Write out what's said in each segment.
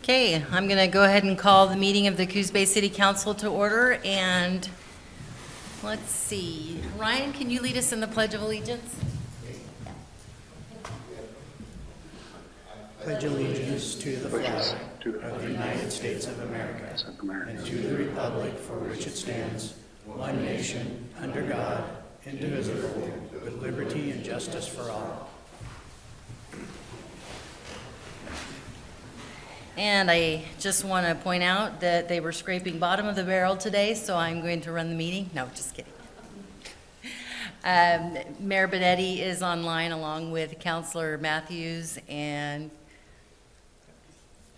Okay, I'm going to go ahead and call the meeting of the Coos Bay City Council to order, and let's see. Ryan, can you lead us in the Pledge of Allegiance? Pledge allegiance to the flag of the United States of America and to the republic for which it stands, one nation, under God, indivisible, with liberty and justice for all. And I just want to point out that they were scraping bottom of the barrel today, so I'm going to run the meeting. No, just kidding. Mayor Benetti is online along with Councilor Matthews and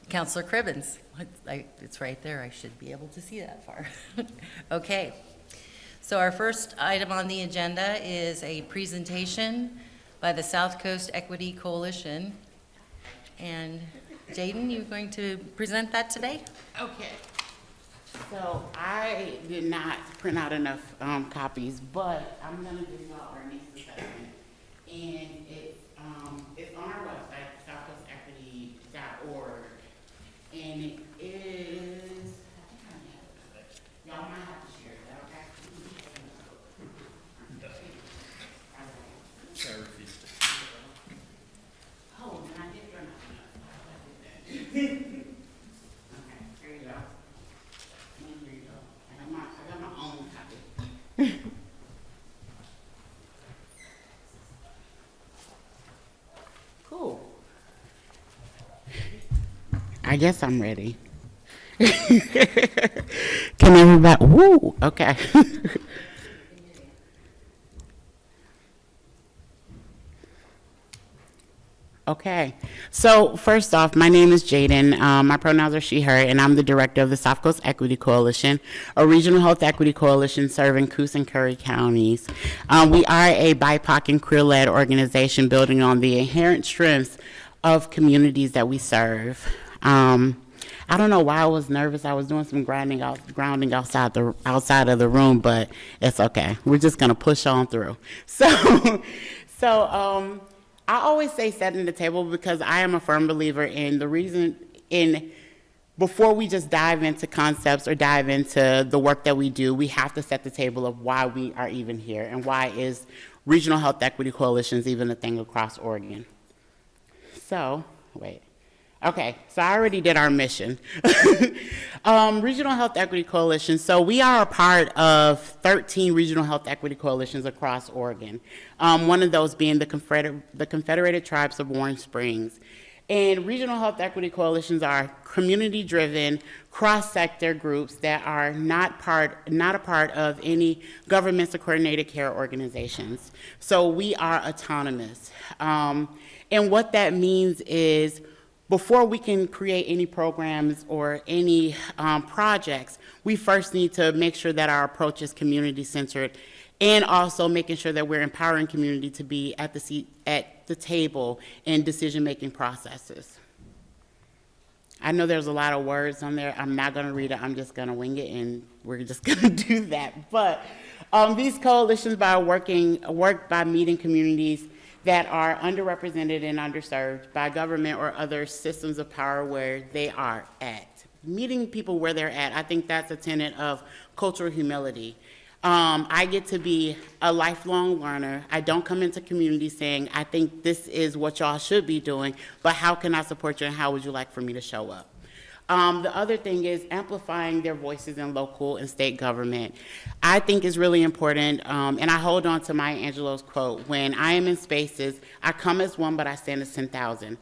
Councilor Cribbins. It's right there. I should be able to see that far. Okay. So our first item on the agenda is a presentation by the South Coast Equity Coalition. And Jaden, you're going to present that today? Okay. So I did not print out enough copies, but I'm going to give you all our needs assessment. And it's on our website, southcoastequity.org. And it is, y'all might have to share that, okay? Oh, and I did print out enough. Okay, here you go. And here you go. I got my own copy. Cool. I guess I'm ready. Can everybody? Woo. Okay. Okay, so first off, my name is Jaden. My pronouns are she, her, and I'm the director of the South Coast Equity Coalition, a regional health equity coalition serving Coos and Curry counties. We are a BIPOC and queer-led organization building on the inherent strengths of communities that we serve. I don't know why I was nervous. I was doing some grounding outside of the room, but it's okay. We're just gonna push on through. I always say setting the table because I am a firm believer in the reason before we just dive into concepts or dive into the work that we do, we have to set the table of why we are even here and why is regional health equity coalitions even a thing across Oregon. So I already did our mission. Regional Health Equity Coalition. So we are a part of 13 regional health equity coalitions across Oregon. One of those being the Confederated Tribes of Warm Springs. And regional health equity coalitions are community-driven, cross-sector groups that are not a part of any governments or coordinated care organizations. So we are autonomous. And what that means is before we can create any programs or any projects, we first need to make sure that our approach is community-centered and also making sure that we're empowering community to be at the table in decision-making processes. I know there's a lot of words on there. I'm not going to read it. I'm just going to wing it, and we're just going to do that. But these coalitions work by meeting communities that are underrepresented and underserved by government or other systems of power where they are at. Meeting people where they're at, I think that's a tenet of cultural humility. I get to be a lifelong learner. I don't come into community saying, I think this is what y'all should be doing, but how can I support you and how would you like for me to show up? The other thing is amplifying their voices in local and state government. I think is really important, and I hold on to Maya Angelou's quote, when I am in spaces, I come as one, but I stand as 10,000.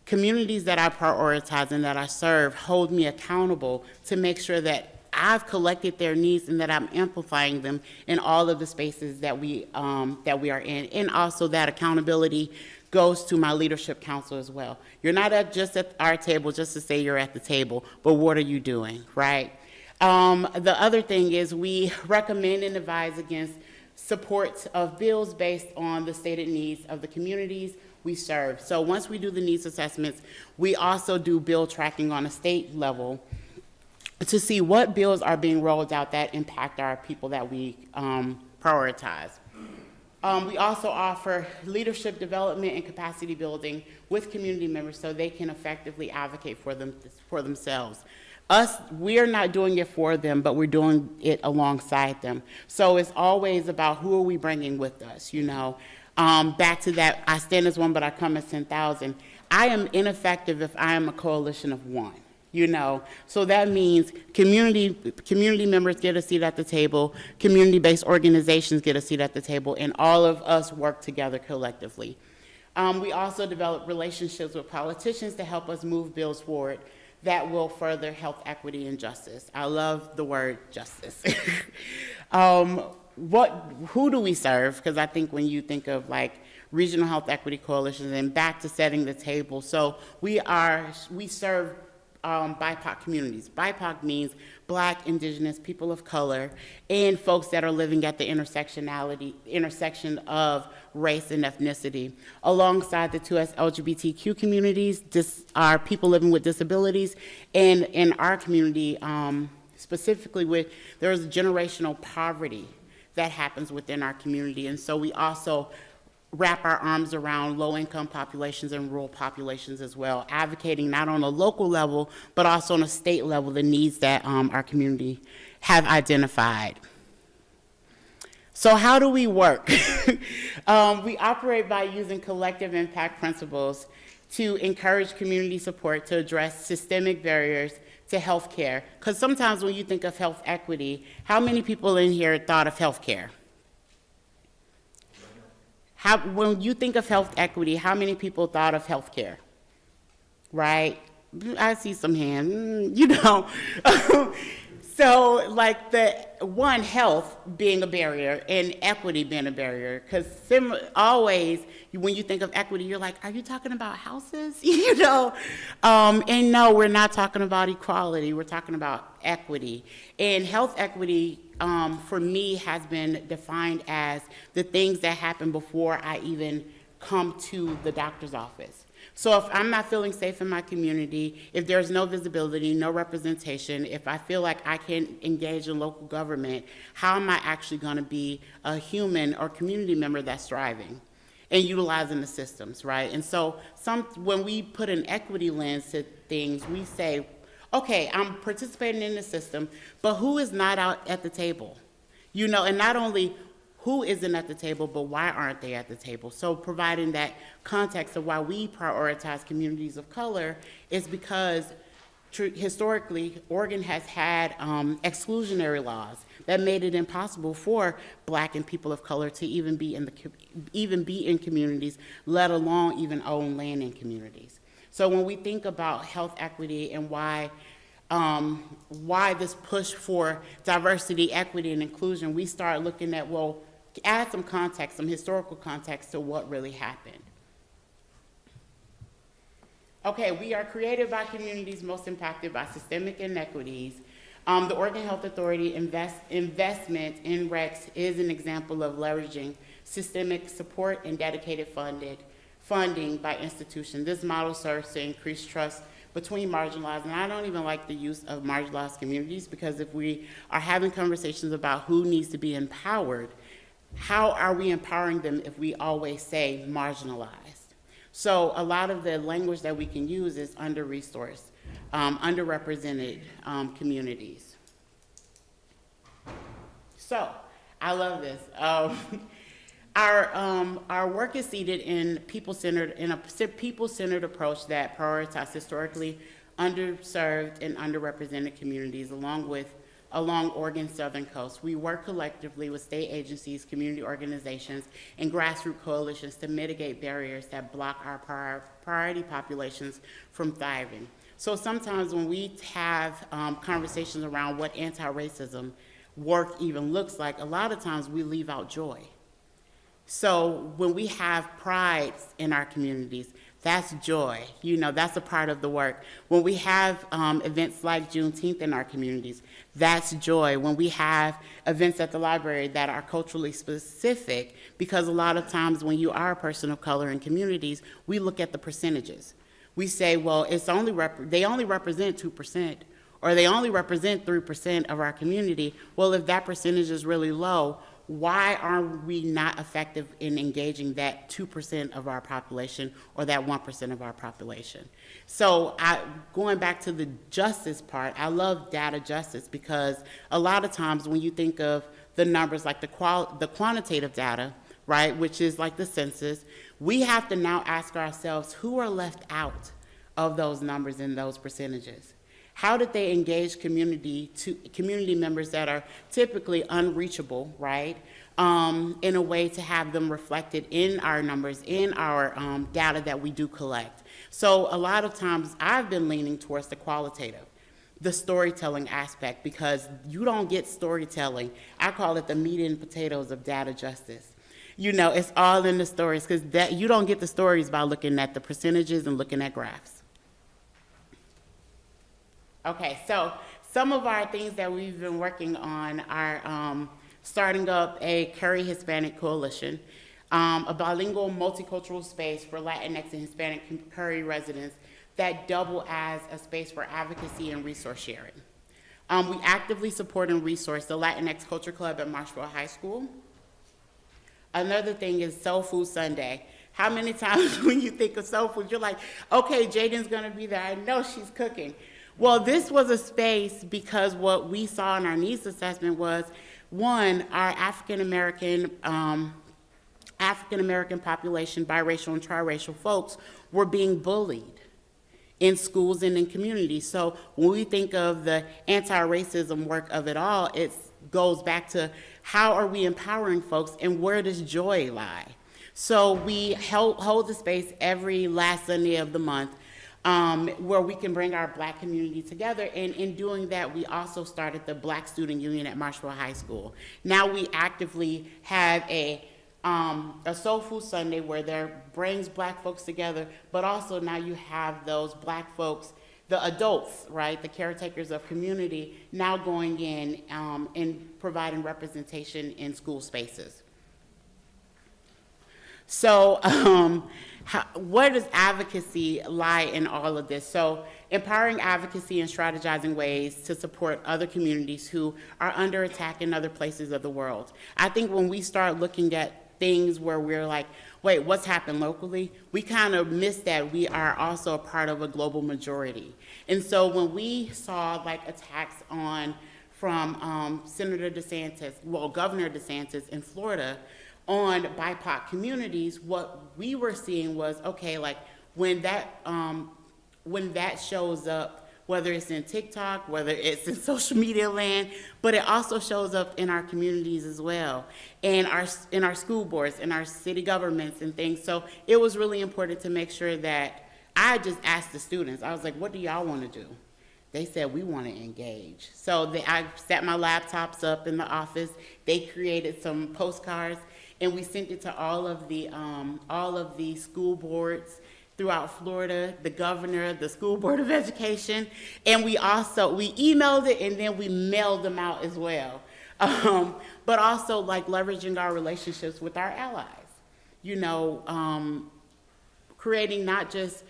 Communities that I prioritize and that I serve hold me accountable to make sure that I've collected their needs and that I'm amplifying them in all of the spaces that we are in, and also that accountability goes to my leadership council as well. You're not just at our table just to say you're at the table, but what are you doing, right? The other thing is we recommend and advise against support of bills based on the stated needs of the communities we serve. So once we do the needs assessments, we also do bill tracking on a state level to see what bills are being rolled out that impact our people that we prioritize. We also offer leadership development and capacity building with community members so they can effectively advocate for themselves. We're not doing it for them, but we're doing it alongside them. So it's always about who are we bringing with us, you know. Back to that, I stand as one, but I come as 10,000. I am ineffective if I am a coalition of one, you know. So that means community members get a seat at the table, community-based organizations get a seat at the table, and all of us work together collectively. We also develop relationships with politicians to help us move bills forward that will further health equity and justice. I love the word justice. Who do we serve? Because I think when you think of like regional health equity coalitions and back to setting the table, so we serve BIPOC communities. BIPOC means Black, Indigenous, people of color, and folks that are living at the intersection of race and ethnicity. Alongside the two LGBTQ communities, this are people living with disabilities, and in our community, specifically there is generational poverty that happens within our community, and so we also wrap our arms around low-income populations and rural populations as well, advocating not on a local level, but also on a state level, the needs that our community have identified. So how do we work? We operate by using collective impact principles to encourage community support to address systemic barriers to healthcare. Because sometimes when you think of health equity, how many people in here thought of healthcare? When you think of health equity, how many people thought of healthcare? Right? I see some hands, you know. So like health being a barrier and equity being a barrier, because always when you think of equity, you're like, are you talking about houses? You know, and no, we're not talking about equality, we're talking about equity. And health equity for me has been defined as the things that happen before I even come to the doctor's office. So if I'm not feeling safe in my community, if there's no visibility, no representation, if I feel like I can't engage in local government, how am I actually going to be a human or community member that's thriving and utilizing the systems, right? And so when we put an equity lens to things, we say, okay, I'm participating in the system, but who is not out at the table? You know, and not only who isn't at the table, but why aren't they at the table? So providing that context of why we prioritize communities of color is because historically, Oregon has had exclusionary laws that made it impossible for Black and people of color to even be in communities, let alone even own land in communities. So when we think about health equity and why this push for diversity, equity, and inclusion, we start looking at, well, add some context, some historical context to what really happened. Okay, we are created by communities most impacted by systemic inequities. The Oregon Health Authority investment in RECs is an example of leveraging systemic support and dedicated funding by institutions. This model serves to increase trust between marginalized, and I don't even like the use of marginalized communities, because if we are having conversations about who needs to be empowered, how are we empowering them if we always say marginalized? So a lot of the language that we can use is under-resourced, underrepresented communities. So I love this. Our work is seated in a people-centered approach that prioritizes historically underserved and underrepresented communities along Oregon's southern coast. We work collectively with state agencies, community organizations, and grassroots coalitions to mitigate barriers that block our priority populations from thriving. So sometimes when we have conversations around what anti-racism work even looks like, a lot of times we leave out joy. So when we have pride in our communities, that's joy. You know, that's a part of the work. When we have events like Juneteenth in our communities, that's joy. When we have events at the library that are culturally specific, because a lot of times when you are a person of color in communities, we look at the percentages. We say, well, they only represent 2%, or they only represent 3% of our community. Well, if that percentage is really low, why are we not effective in engaging that 2% of our population or that 1% of our population? So going back to the justice part, I love data justice because a lot of times when you think of the numbers like the quantitative data, right, which is like the census, we have to now ask ourselves who are left out of those numbers and those percentages. How did they engage community members that are typically unreachable, right, in a way to have them reflected in our numbers, in our data that we do collect? So a lot of times I've been leaning towards the qualitative, the storytelling aspect, because you don't get storytelling. I call it the meat and potatoes of data justice. You know, it's all in the stories, because you don't get the stories by looking at the percentages and looking at graphs. Okay, so some of our things that we've been working on are starting up a Curry Hispanic Coalition, a bilingual multicultural space for Latinx and Hispanic Curry residents that double as a space for advocacy and resource sharing. We actively support and resource the Latinx Culture Club at Marshville High School. Another thing is Soul Food Sunday. How many times when you think of soul food, you're like, okay, Jaden's gonna be there, I know she's cooking. Well, this was a space because what we saw in our needs assessment was, one, our African-American population, biracial and triracial folks were being bullied in schools and in communities. So when we think of the anti-racism work of it all, it goes back to how are we empowering folks and where does joy lie? So we hold the space every last Sunday of the month, where we can bring our Black community together. And in doing that, we also started the Black Student Union at Marshville High School. Now we actively have a Soul Food Sunday where there brings Black folks together, but also now you have those Black folks, the adults, right, the caretakers of community, now going in and providing representation in school spaces. So where does advocacy lie in all of this? So empowering advocacy and strategizing ways to support other communities who are under attack in other places of the world. I think when we start looking at things where we're like, wait, what's happened locally? We kind of miss that we are also a part of a global majority. And so when we saw like attacks from Governor DeSantis in Florida, on BIPOC communities, what we were seeing was, okay, like when that shows up, whether it's in TikTok, whether it's in social media land, but it also shows up in our communities as well, and in our school boards, in our city governments and things. So it was really important to make sure that I just asked the students, I was like, what do y'all want to do? They said, we want to engage. So I set my laptops up in the office. They created some postcards, and we sent it to all of the school boards throughout Florida, the governor, the school board of education, and we emailed it and then we mailed them out as well. But also like leveraging our relationships with our allies, you know, creating not just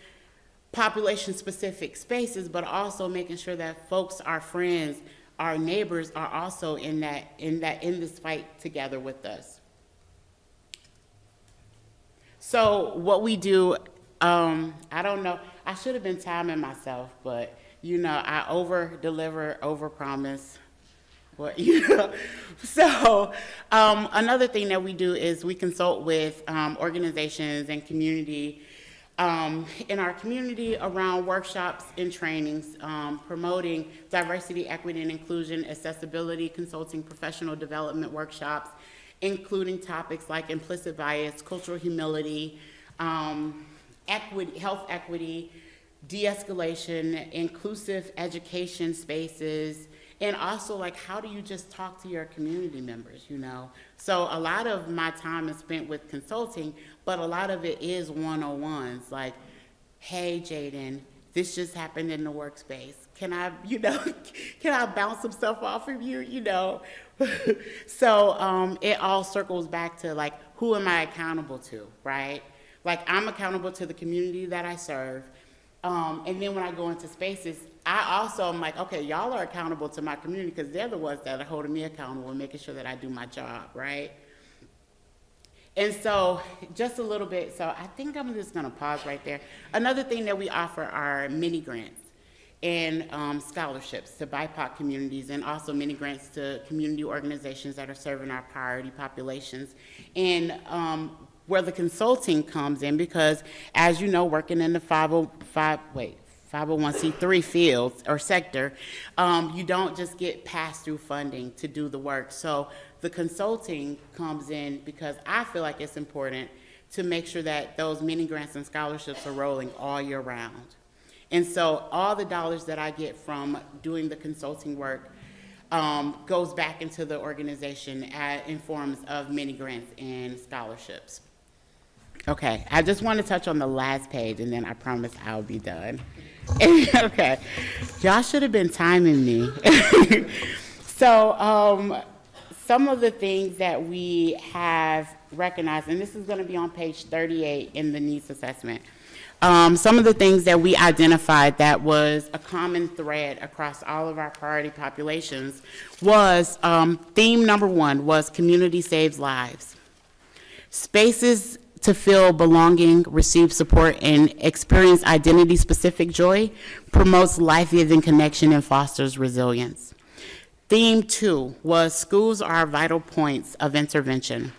population-specific spaces, but also making sure that folks, our friends, our neighbors are also in this fight together with us. So what we do, I don't know, I should have been timing myself, but you know, I over-deliver, over-promise. But, you know, so another thing that we do is we consult with organizations and community in our community around workshops and trainings, promoting diversity, equity, and inclusion, accessibility, consulting, professional development workshops, including topics like implicit bias, cultural humility, equity, health equity, de-escalation, inclusive education spaces, and also like how do you just talk to your community members, you know? So a lot of my time is spent with consulting, but a lot of it is one-on-ones, like, hey, Jaden, this just happened in the workspace. Can I, you know, can I bounce some stuff off of you, you know? So it all circles back to like, who am I accountable to, right? Like I'm accountable to the community that I serve. And then when I go into spaces, I also am like, okay, y'all are accountable to my community because they're the ones that are holding me accountable and making sure that I do my job, right? And so just a little bit, so I think I'm just gonna pause right there. Another thing that we offer are mini grants and scholarships to BIPOC communities, and also mini grants to community organizations that are serving our priority populations. And where the consulting comes in, because as you know, working in the 501c3 fields or sector, you don't just get pass-through funding to do the work. So the consulting comes in because I feel like it's important to make sure that those mini grants and scholarships are rolling all year round. And so all the dollars that I get from doing the consulting work goes back into the organization in forms of mini grants and scholarships. Okay, I just want to touch on the last page, and then I promise I'll be done. Okay, y'all should have been timing me. So some of the things that we have recognized, and this is going to be on page 38 in the needs assessment. Some of the things that we identified that was a common thread across all of our priority populations was theme number 1 was community saves lives. Spaces to feel belonging, receive support, and experience identity-specific joy promotes life-giving connection and fosters resilience. Theme 2 was schools are vital points of intervention.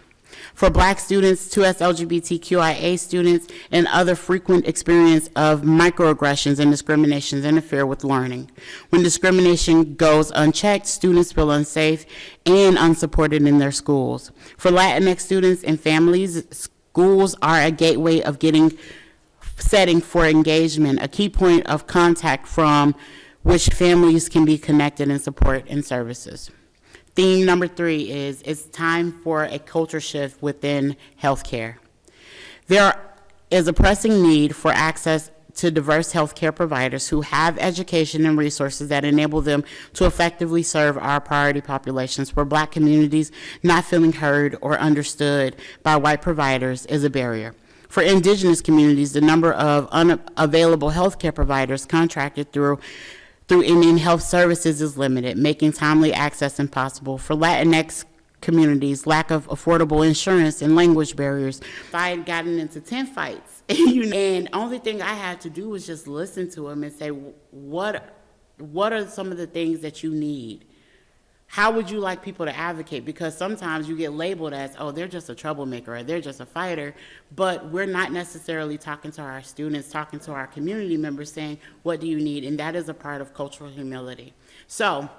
For Black students, 2S LGBTQIA students, and other frequent experience of microaggressions and discriminations interfere with learning. When discrimination goes unchecked, students feel unsafe and unsupported in their schools. For Latinx students and families, schools are a gateway of setting for engagement, a key point of contact from which families can be connected and support in services. Theme number 3 is it's time for a culture shift within healthcare. There is a pressing need for access to diverse healthcare providers who have education and resources that enable them to effectively serve our priority populations. For Black communities, not feeling heard or understood by white providers is a barrier. For Indigenous communities, the number of unavailable healthcare providers contracted through Indian Health Services is limited, making timely access impossible. For Latinx communities, lack of affordable insurance and language barriers. I had gotten into 10 fights, and only thing I had to do was just listen to them and say, what are some of the things that you need? How would you like people to advocate? Because sometimes you get labeled as, oh, they're just a troublemaker or they're just a fighter, but we're not necessarily talking to our students, talking to our community members saying, what do you need? And that is a part of cultural humility. So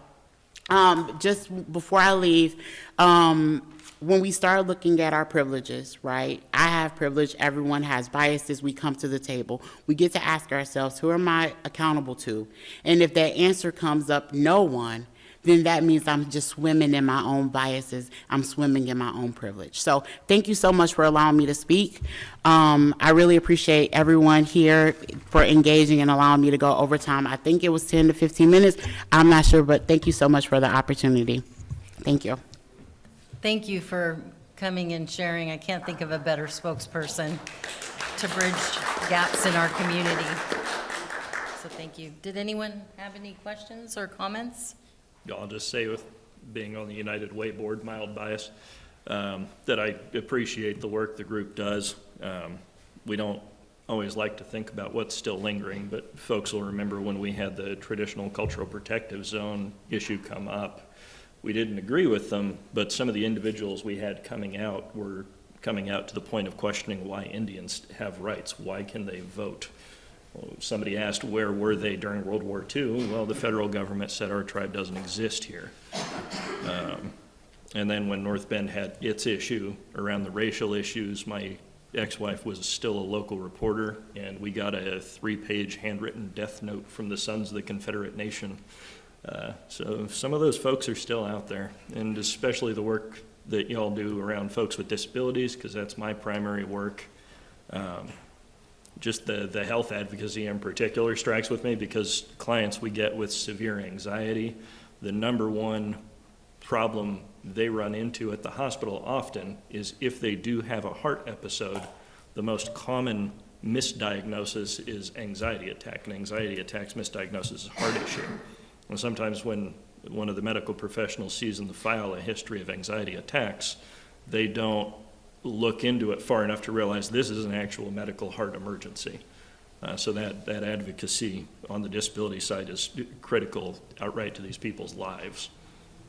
just before I leave, when we start looking at our privileges, right? I have privilege, everyone has biases, we come to the table. We get to ask ourselves, who am I accountable to? And if that answer comes up, no one, then that means I'm just swimming in my own biases. I'm swimming in my own privilege. So thank you so much for allowing me to speak. I really appreciate everyone here for engaging and allowing me to go over time. I think it was 10 to 15 minutes. I'm not sure, but thank you so much for the opportunity. Thank you. Thank you for coming and sharing. I can't think of a better spokesperson to bridge gaps in our community. So thank you. Did anyone have any questions or comments? I'll just say, with being on the United Way board, mild bias, that I appreciate the work the group does. We don't always like to think about what's still lingering, but folks will remember when we had the traditional cultural protective zone issue come up. We didn't agree with them, but some of the individuals we had coming out were coming out to the point of questioning why Indians have rights. Why can they vote? Well, somebody asked, where were they during World War II? Well, the federal government said our tribe doesn't exist here. And then when North Bend had its issue around the racial issues, my ex-wife was still a local reporter, and we got a 3-page handwritten death note from the Sons of the Confederate Nation. So some of those folks are still out there, and especially the work that y'all do around folks with disabilities, because that's my primary work. Just the health advocacy in particular strikes with me, because clients we get with severe anxiety, the number one problem they run into at the hospital often is if they do have a heart episode, the most common misdiagnosis is anxiety attack, and anxiety attacks misdiagnosis is a heart issue. And sometimes when one of the medical professionals sees in the file a history of anxiety attacks, they don't look into it far enough to realize this is an actual medical heart emergency. So that advocacy on the disability side is critical outright to these people's lives.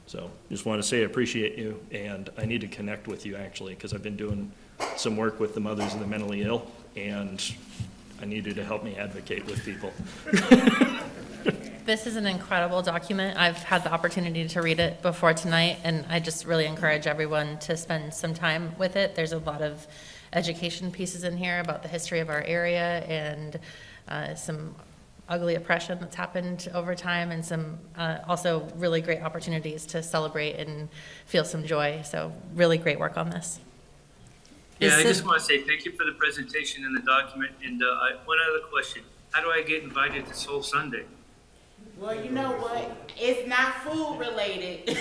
So just want to say I appreciate you, and I need to connect with you actually, because I've been doing some work with the mothers of the mentally ill, and I need you to help me advocate with people. This is an incredible document. I've had the opportunity to read it before tonight, and I just really encourage everyone to spend some time with it. There's a lot of education pieces in here about the history of our area and some ugly oppression that's happened over time, and some also really great opportunities to celebrate and feel some joy. So really great work on this. Yeah, I just want to say thank you for the presentation and the document. And one other question: how do I get invited to Soul Sunday? Well, you know what? It's not food related.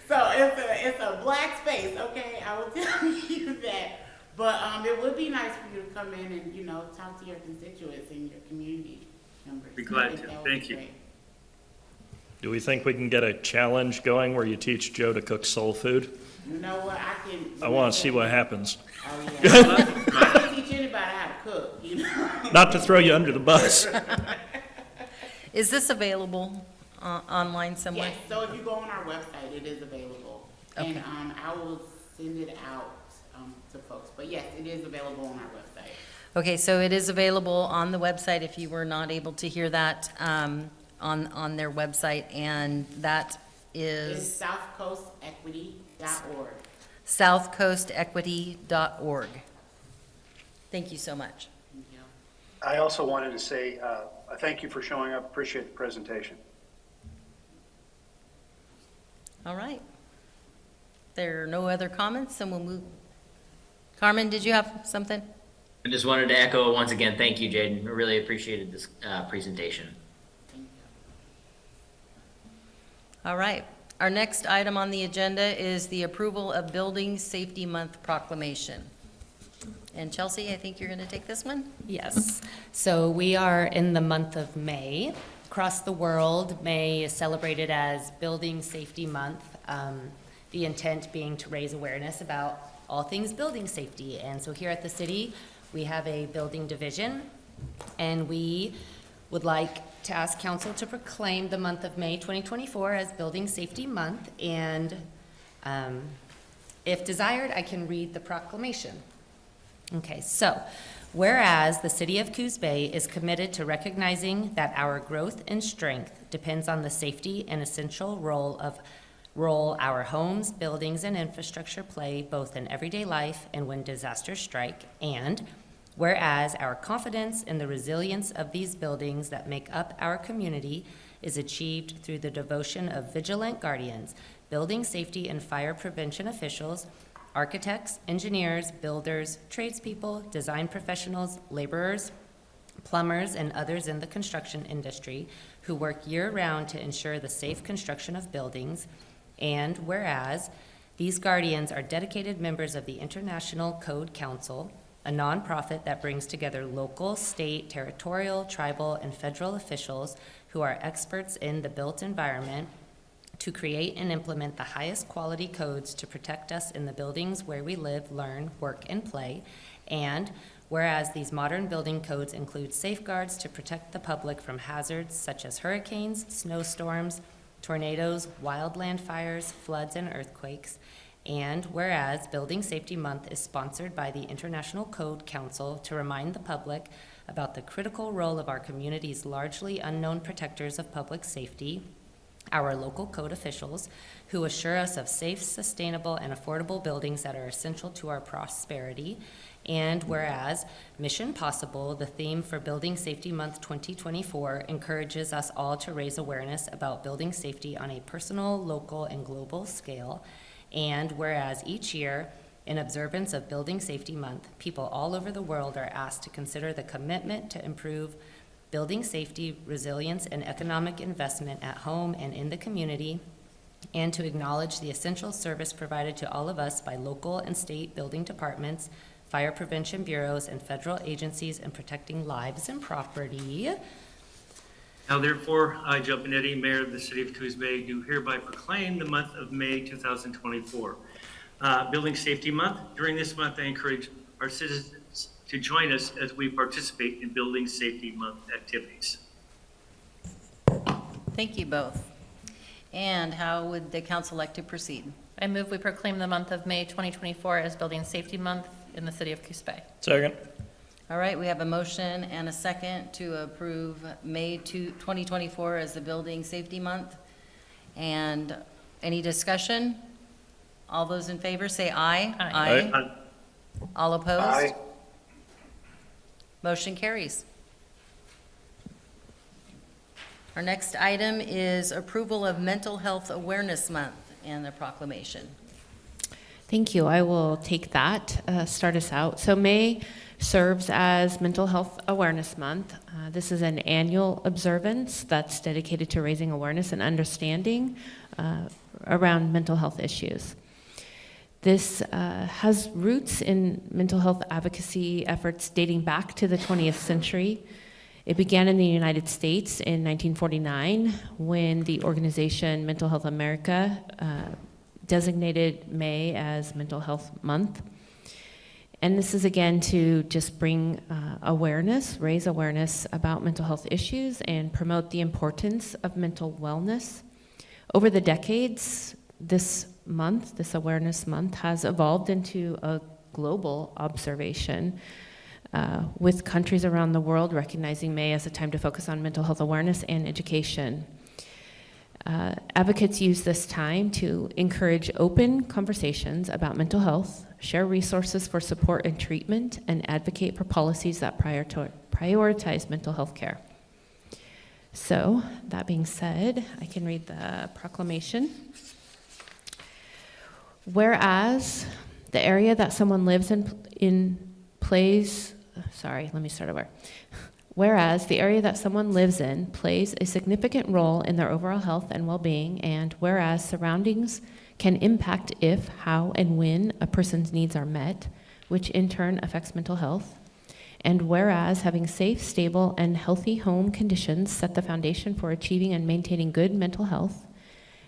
So it's a black space, okay? I will tell you that. But it would be nice for you to come in and, you know, talk to your constituents and your community members. Be glad to. Thank you. Great. Do we think we can get a challenge going where you teach Joe to cook soul food? You know what? I want to see what happens. Oh, yeah. I can teach anybody how to cook, you know? Not to throw you under the bus. Is this available online somewhere? Yes, so if you go on our website, it is available. Okay. And I will send it out to folks. But yes, it is available on our website. Okay, so it is available on the website if you were not able to hear that on their website, and that It's is southcoastequity.org. southcoastequity.org. Thank you so much. Thank you. I also wanted to say thank you for showing up. Appreciate the presentation. All right. There are no other comments, and we'll move. Carmen, did you have something? I just wanted to echo once again, thank you, Jaden. I really appreciated this presentation. Thank you. All right. Our next item on the agenda is the approval of Building Safety Month proclamation. And Chelsea, I think you're going to take this one? Yes. So we are in the month of May. Across the world, May is celebrated as Building Safety Month, the intent being to raise awareness about all things building safety. And so here at the city, we have a building division, and we would like to ask council to proclaim the month of May 2024 as Building Safety Month. And if desired, I can read the proclamation. Okay, so whereas the city of Coos Bay is committed to recognizing that our growth and strength depends on the safety and essential role our homes, buildings, and infrastructure play both in everyday life and when disasters strike, and whereas our confidence in the resilience of these buildings that make up our community is achieved through the devotion of vigilant guardians, building safety and fire prevention officials, architects, engineers, builders, tradespeople, design professionals, laborers, plumbers, and others in the construction industry who work year-round to ensure the safe construction of buildings. And whereas these guardians are dedicated members of the International Code Council, a nonprofit that brings together local, state, territorial, tribal, and federal officials who are experts in the built environment to create and implement the highest quality codes to protect us in the buildings where we live, learn, work, and play. And whereas these modern building codes include safeguards to protect the public from hazards such as hurricanes, snowstorms, tornadoes, wildland fires, floods, and earthquakes. And whereas Building Safety Month is sponsored by the International Code Council to remind the public about the critical role of our community's largely unknown protectors of public safety, our local code officials, who assure us of safe, sustainable, and affordable buildings that are essential to our prosperity. And whereas Mission Possible, the theme for Building Safety Month 2024, encourages us all to raise awareness about building safety on a personal, local, and global scale. And whereas each year, in observance of Building Safety Month, people all over the world are asked to consider the commitment to improve building safety, resilience, and economic investment at home and in the community, and to acknowledge the essential service provided to all of us by local and state building departments, fire prevention bureaus, and federal agencies in protecting lives and property. Now therefore, I, Joe Benetti, Mayor of the City of Coos Bay, do hereby proclaim the month of May 2024 Building Safety Month. During this month, I encourage our citizens to join us as we participate in Building Safety Month activities. Thank you both. And how would the council like to proceed? I move we proclaim the month of May 2024 as Building Safety Month in the city of Coos Bay. Second. All right, we have a motion and a second to approve May 2024 as the Building Safety Month. And any discussion? All those in favor say aye. Aye. Aye. All opposed? Aye. Motion carries. Our next item is approval of Mental Health Awareness Month and the proclamation. Thank you. I will take that, start us out. So May serves as Mental Health Awareness Month. This is an annual observance that's dedicated to raising awareness and understanding around mental health issues. This has roots in mental health advocacy efforts dating back to the 20th century. It began in the United States in 1949 when the organization Mental Health America designated May as Mental Health Month. And this is again to just bring awareness, raise awareness about mental health issues and promote the importance of mental wellness. Over the decades, this month, this awareness month, has evolved into a global observation with countries around the world recognizing May as a time to focus on mental health awareness and education. Advocates use this time to encourage open conversations about mental health, share resources for support and treatment, and advocate for policies that prioritize mental health care. So, that being said, I can read the proclamation. Whereas the area that someone lives in plays, sorry, let me start over. Whereas the area that someone lives in plays a significant role in their overall health and well-being, and whereas surroundings can impact if, how, and when a person's needs are met, which in turn affects mental health, and whereas having safe, stable, and healthy home conditions set the foundation for achieving and maintaining good mental health,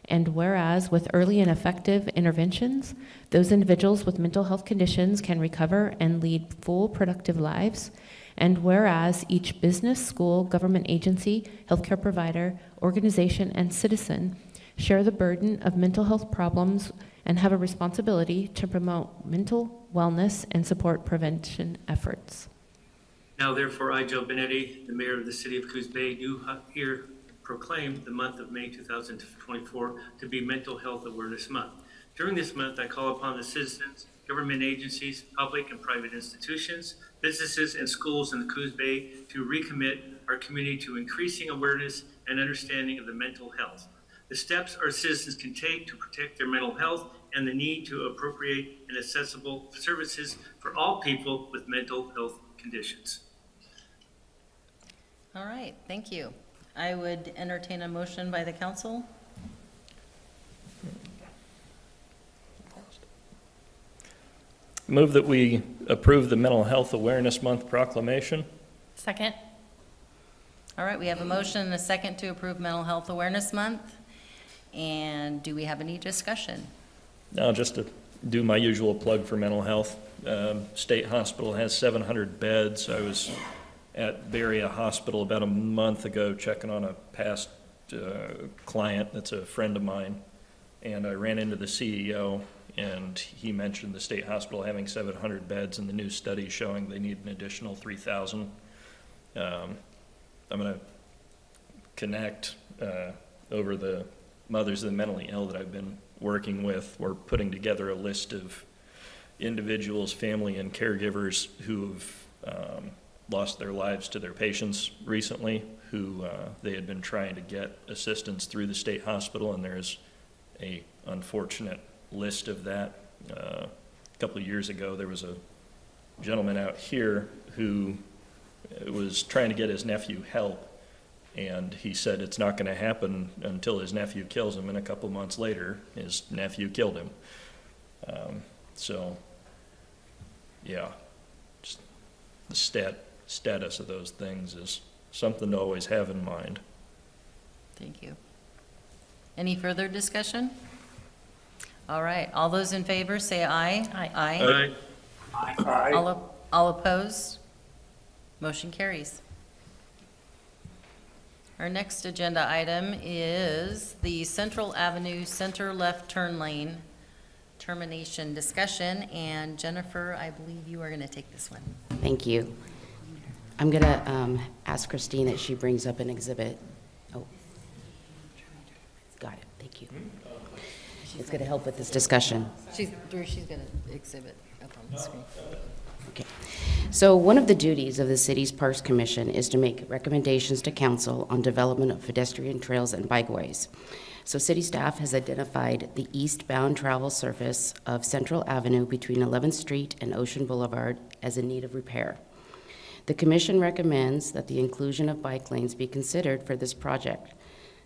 and whereas with early and effective interventions, those individuals with mental health conditions can recover and lead full, productive lives, and whereas each business, school, government agency, healthcare provider, organization, and citizen share the burden of mental health problems and have a responsibility to promote mental wellness and support prevention efforts. Now therefore, I, Joe Benetti, the Mayor of the City of Coos Bay, do here proclaim the month of May 2024 to be Mental Health Awareness Month. During this month, I call upon the citizens, government agencies, public and private institutions, businesses, and schools in the Coos Bay to recommit our community to increasing awareness and understanding of the mental health. The steps our citizens can take to protect their mental health and the need to appropriate and accessible services for all people with mental health conditions. All right, thank you. I would entertain a motion by the council. Move that we approve the Mental Health Awareness Month proclamation. Second. All right, we have a motion and a second to approve Mental Health Awareness Month. And do we have any discussion? Now, just to do my usual plug for mental health, State Hospital has 700 beds. I was at Berea Hospital about a month ago checking on a past client that's a friend of mine, and I ran into the CEO, and he mentioned the State Hospital having 700 beds and the new study showing they need an additional 3,000. I'm going to connect over the mothers of the mentally ill that I've been working with. We're putting together a list of individuals, family, and caregivers who've lost their lives to their patients recently, who they had been trying to get assistance through the state hospital, and there's a unfortunate list of that. A couple of years ago, there was a gentleman out here who was trying to get his nephew help, and he said it's not going to happen until his nephew kills him, and a couple months later, his nephew killed him. So, yeah, the status of those things is something to always have in mind. Thank you. Any further discussion? All right, all those in favor, say aye. Aye. Aye. All opposed? Motion carries. Our next agenda item is the Central Avenue Center Left Turn Lane termination discussion, and Jennifer, I believe you are going to take this one. Thank you. I'm going to ask Christine that she brings up an exhibit. Oh, got it. Thank you. It's going to help with this discussion. Drew, she's going to exhibit up on the screen. Okay. So one of the duties of the city's Parks Commission is to make recommendations to council on development of pedestrian trails and bikeways. So city staff has identified the eastbound travel surface of Central Avenue between 11th Street and Ocean Boulevard as in need of repair. The commission recommends that the inclusion of bike lanes be considered for this project.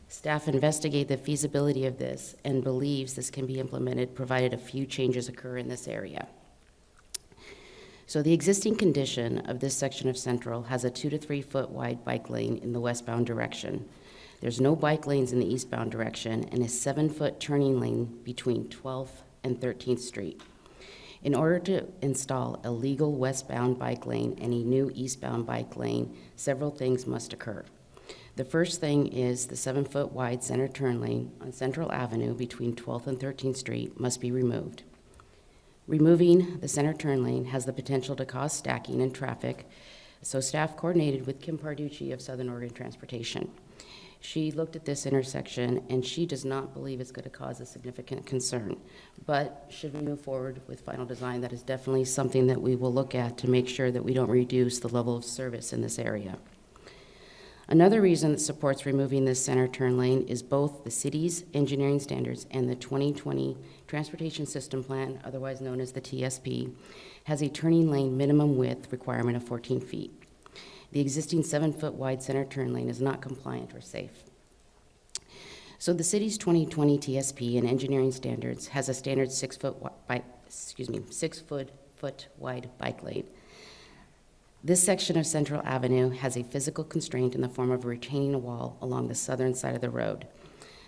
Staff investigate the feasibility of this and believes this can be implemented provided a few changes occur in this area. So the existing condition of this section of Central has a 2 to 3 foot wide bike lane in the westbound direction. There's no bike lanes in the eastbound direction and a 7-foot turning lane between 12th and 13th Street. In order to install a legal westbound bike lane and a new eastbound bike lane, several things must occur. The first thing is the 7-foot wide center turn lane on Central Avenue between 12th and 13th Street must be removed. Removing the center turn lane has the potential to cause stacking in traffic, so staff coordinated with Kim Parducci of Southern Oregon Transportation. She looked at this intersection and she does not believe it's going to cause a significant concern. But should we move forward with final design, that is definitely something that we will look at to make sure that we don't reduce the level of service in this area. Another reason that supports removing this center turn lane is both the city's engineering standards and the 2020 Transportation System Plan, otherwise known as the TSP, has a turning lane minimum width requirement of 14 feet. The existing 7-foot wide center turn lane is not compliant or safe. So the city's 2020 TSP and engineering standards has a standard 6-foot wide bike lane. This section of Central Avenue has a physical constraint in the form of a retaining wall along the southern side of the road.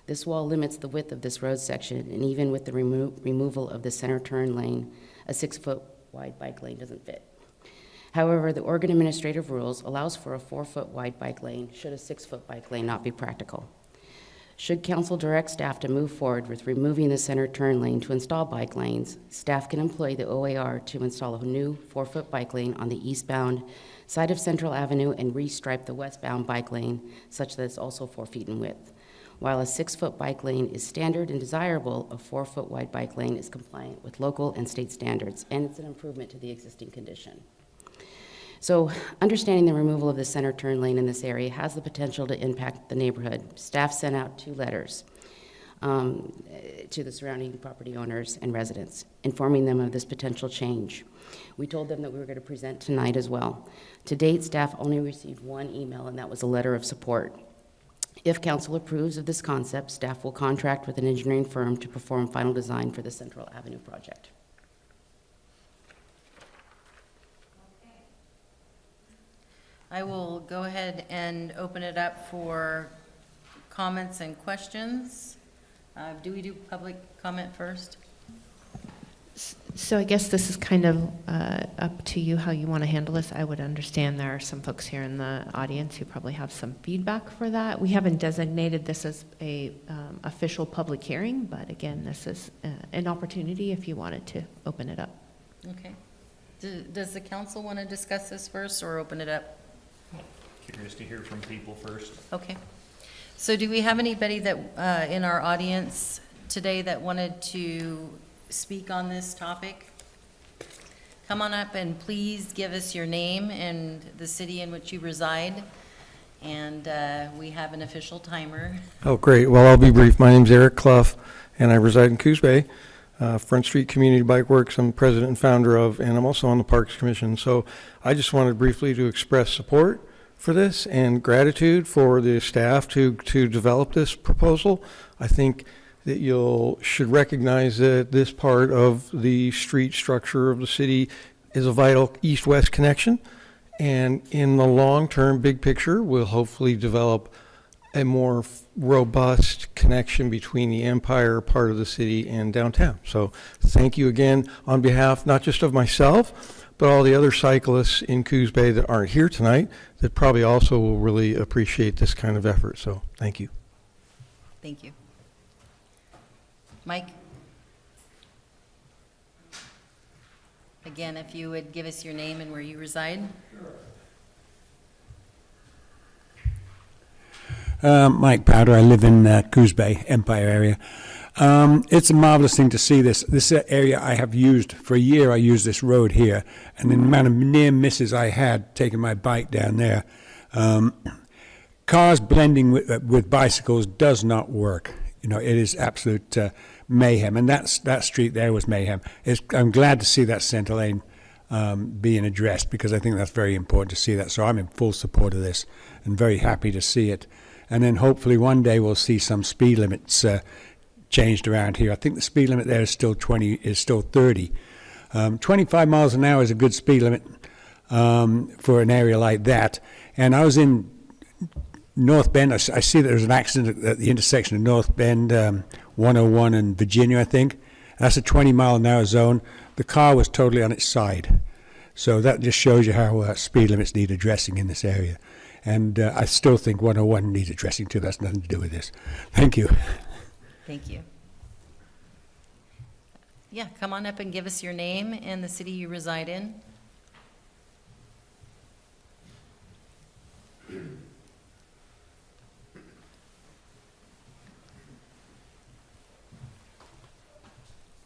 This wall limits the width of this road section, and even with the removal of the center turn lane, a 6-foot wide bike lane doesn't fit. However, the Oregon Administrative Rules allows for a 4-foot wide bike lane should a 6-foot bike lane not be practical. Should council direct staff to move forward with removing the center turn lane to install bike lanes, staff can employ the OAR to install a new 4-foot bike lane on the eastbound side of Central Avenue and restripe the westbound bike lane such that it's also 4 feet in width. While a 6-foot bike lane is standard and desirable, a 4-foot wide bike lane is compliant with local and state standards, and it's an improvement to the existing condition. So understanding the removal of the center turn lane in this area has the potential to impact the neighborhood. Staff sent out 2 letters to the surrounding property owners and residents, informing them of this potential change. We told them that we were going to present tonight as well. To date, staff only received 1 email, and that was a letter of support. If council approves of this concept, staff will contract with an engineering firm to perform final design for the Central Avenue project. I will go ahead and open it up for comments and questions. Do we do public comment first? So I guess this is kind of up to you how you want to handle this. I would understand there are some folks here in the audience who probably have some feedback for that. We haven't designated this as a official public hearing, but again, this is an opportunity if you wanted to open it up. Okay. Does the council want to discuss this first or open it up? Curious to hear from people first. Okay. So do we have anybody that in our audience today that wanted to speak on this topic? Come on up and please give us your name and the city in which you reside. And we have an official timer. Oh, great. Well, I'll be brief. My name's Eric Clough, and I reside in Coos Bay. Front Street Community Bike Works, I'm president and founder of, and I'm also on the Parks Commission. So I just wanted briefly to express support for this and gratitude for the staff to develop this proposal. I think that should recognize that this part of the street structure of the city is a vital east-west connection, And in the long-term, big picture, we'll hopefully develop a more robust connection between the Empire part of the city and downtown. So thank you again on behalf not just of myself, but all the other cyclists in Coos Bay that aren't here tonight that probably also will really appreciate this kind of effort. So thank you. Thank you. Mike? Again, if you would give us your name and where you reside. Mike Powder. I live in Coos Bay, Empire area. It's a marvelous thing to see this. This area I have used for a year. I used this road here, and the amount of near misses I had taking my bike down there. Cars blending with bicycles does not work. You know, it is absolute mayhem, and that street there was mayhem. I'm glad to see that center lane being addressed, because I think that's very important to see that. So I'm in full support of this and very happy to see it. And then hopefully one day we'll see some speed limits changed around here. I think the speed limit there is still 30. 25 miles an hour is a good speed limit for an area like that. And I was in North Bend. I see that there's an accident at the intersection of North Bend, 101 and Virginia, I think. That's a 20-mile-an-hour zone. The car was totally on its side. So that just shows you how speed limits need addressing in this area. And I still think 101 needs addressing too. That's nothing to do with this. Thank you. Thank you. Yeah, come on up and give us your name and the city you reside in.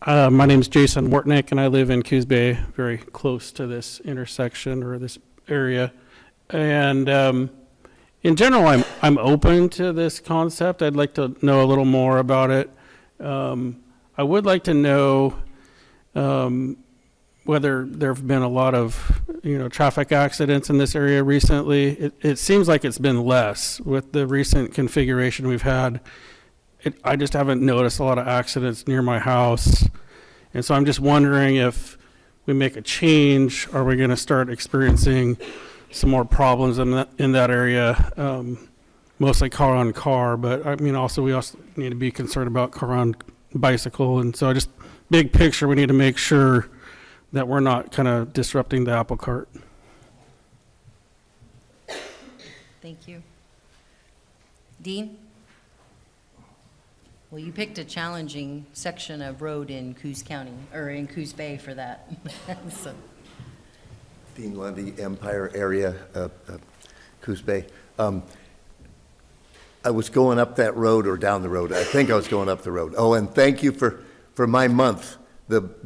My name is Jason Mortnick, and I live in Coos Bay, very close to this intersection or this area. And in general, I'm open to this concept. I'd like to know a little more about it. I would like to know whether there have been a lot of traffic accidents in this area recently. It seems like it's been less with the recent configuration we've had. I just haven't noticed a lot of accidents near my house. And so I'm just wondering, if we make a change, are we going to start experiencing some more problems in that area, mostly car on car, but I mean, we also need to be concerned about car on bicycle. And so just big picture, we need to make sure that we're not kind of disrupting the apple cart. Thank you. Dean? Well, you picked a challenging section of road in Coos County, or in Coos Bay for that. So. Dean Lundy, Empire area, Coos Bay. I was going up that road or down the road. I think I was going up the road. Oh, and thank you for my month,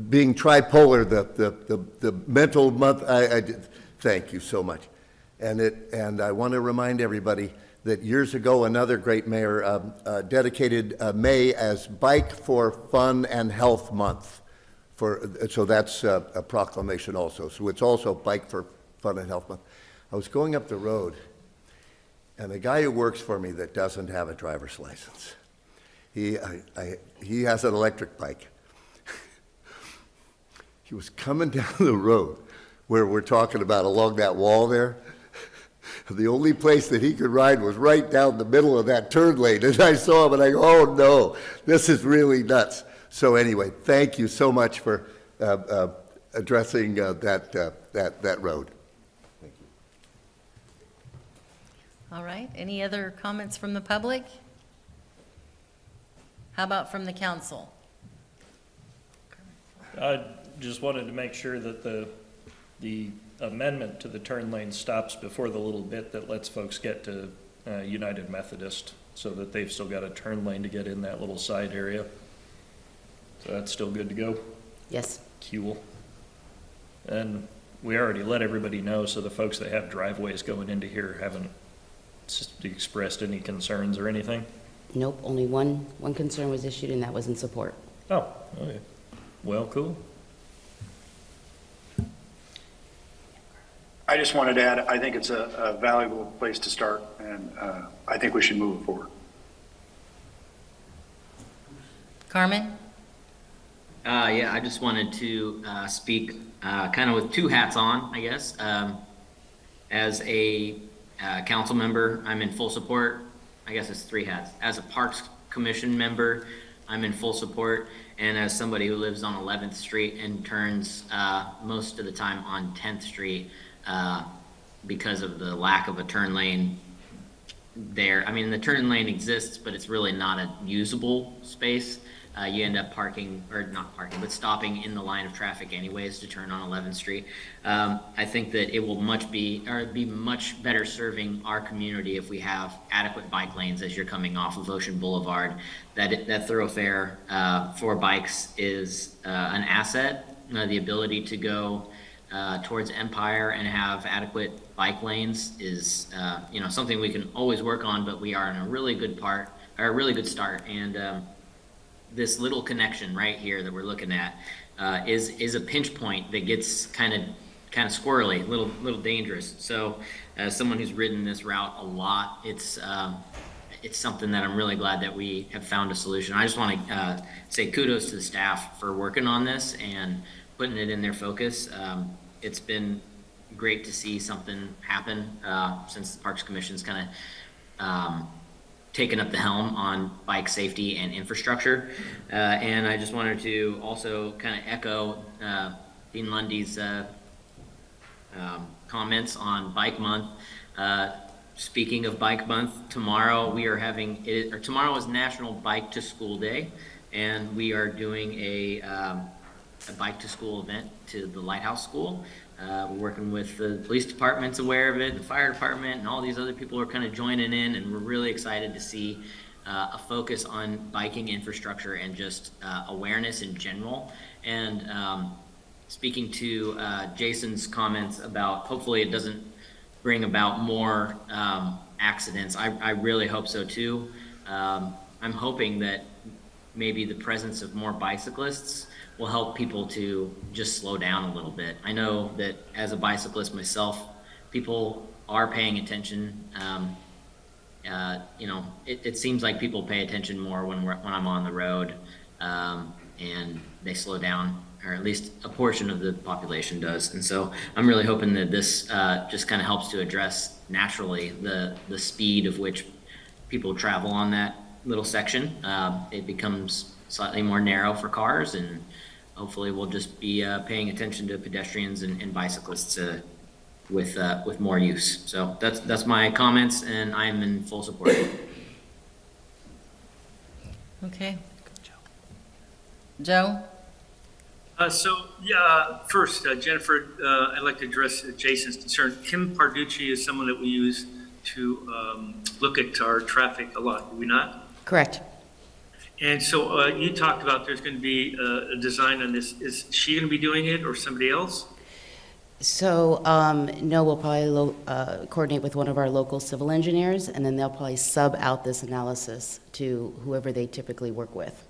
being tripolar, the mental month. I did. Thank you so much. And I want to remind everybody that years ago, another great mayor dedicated May as Bike for Fun and Health Month. So that's a proclamation also. So it's also Bike for Fun and Health Month. I was going up the road, and a guy who works for me that doesn't have a driver's license, he has an electric bike. He was coming down the road where we're talking about along that wall there. The only place that he could ride was right down the middle of that turn lane. And I saw him and I go, oh no, this is really nuts. So anyway, thank you so much for addressing that road. Thank you. All right, any other comments from the public? How about from the council? I just wanted to make sure that the amendment to the turn lane stops before the little bit that lets folks get to United Methodist, so that they've still got a turn lane to get in that little side area. So that's still good to go? Yes. Cool. And we already let everybody know, so the folks that have driveways going into here haven't expressed any concerns or anything? Nope, only one concern was issued, and that was in support. Oh, okay. Well, cool. I just wanted to add, I think it's a valuable place to start, and I think we should move it forward. Carmen? Yeah, I just wanted to speak kind of with two hats on, I guess. As a council member, I'm in full support. I guess it's 3 hats. As a Parks Commission member, I'm in full support. And as somebody who lives on 11th Street and turns most of the time on 10th Street because of the lack of a turn lane there. I mean, the turn lane exists, but it's really not a usable space. You end up parking, or not parking, but stopping in the line of traffic anyways to turn on 11th Street. I think that it will be much better serving our community if we have adequate bike lanes as you're coming off of Ocean Boulevard. That thoroughfare for bikes is an asset. The ability to go towards Empire and have adequate bike lanes is something we can always work on, but we are in a really good start. And this little connection right here that we're looking at is a pinch point that gets kind of squirrely, little dangerous. So as someone who's ridden this route a lot, it's something that I'm really glad that we have found a solution. I just want to say kudos to the staff for working on this and putting it in their focus. It's been great to see something happen since the Parks Commission's kind of taken up the helm on bike safety and infrastructure. And I just wanted to also kind of echo Dean Lundy's comments on Bike Month. Speaking of Bike Month, tomorrow we are tomorrow is National Bike to School Day, and we are doing a bike to school event to the Lighthouse School. We're working with the police department's aware of it, the fire department, and all these other people are kind of joining in, and we're really excited to see a focus on biking infrastructure and just awareness in general. And speaking to Jason's comments about hopefully it doesn't bring about more accidents, I really hope so too. I'm hoping that maybe the presence of more bicyclists will help people to just slow down a little bit. I know that as a bicyclist myself, people are paying attention. It seems like people pay attention more when I'm on the road, and they slow down, or at least a portion of the population does. And so I'm really hoping that this just kind of helps to address naturally the speed of which people travel on that little section. It becomes slightly more narrow for cars, and hopefully we'll just be paying attention to pedestrians and bicyclists with more use. So that's my comments, and I am in full support. Okay. Joe? First, Jennifer, I'd like to address Jason's concern. Kim Parducci is someone that we use to look at our traffic a lot, do we not? Correct. And so you talked about there's going to be a design on this. Is she going to be doing it or somebody else? So, no, we'll probably coordinate with one of our local civil engineers, and then they'll probably sub out this analysis to whoever they typically work with.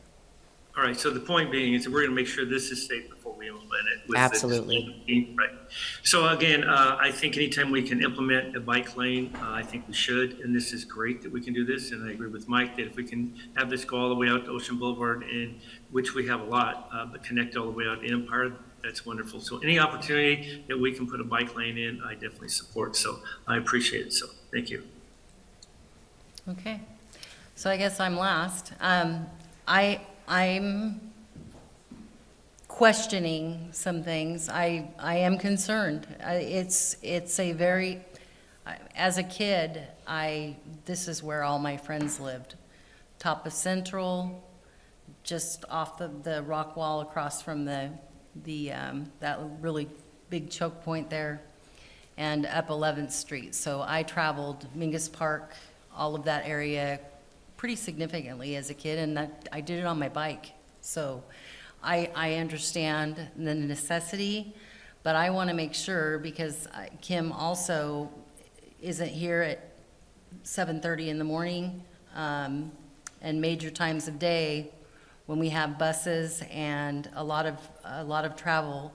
All right, so the point being is that we're going to make sure this is safe before we implement it. Absolutely. Right. So again, I think anytime we can implement a bike lane, I think we should, and this is great that we can do this, and I agree with Mike that if we can have this go all the way out to Ocean Boulevard, and which we have a lot, but connect all the way out to Empire, that's wonderful. So any opportunity that we can put a bike lane in, I definitely support, so I appreciate it, so thank you. Okay. So I guess I'm last. I'm questioning some things. I am concerned. It's a very, as a kid, this is where all my friends lived. Top of Central, just off the rock wall across from that really big choke point there, and up 11th Street. So I traveled Mingus Park, all of that area pretty significantly as a kid, and I did it on my bike. So I understand the necessity, but I want to make sure, because Kim also isn't here at 7:30 in the morning, and major times of day when we have buses and a lot of travel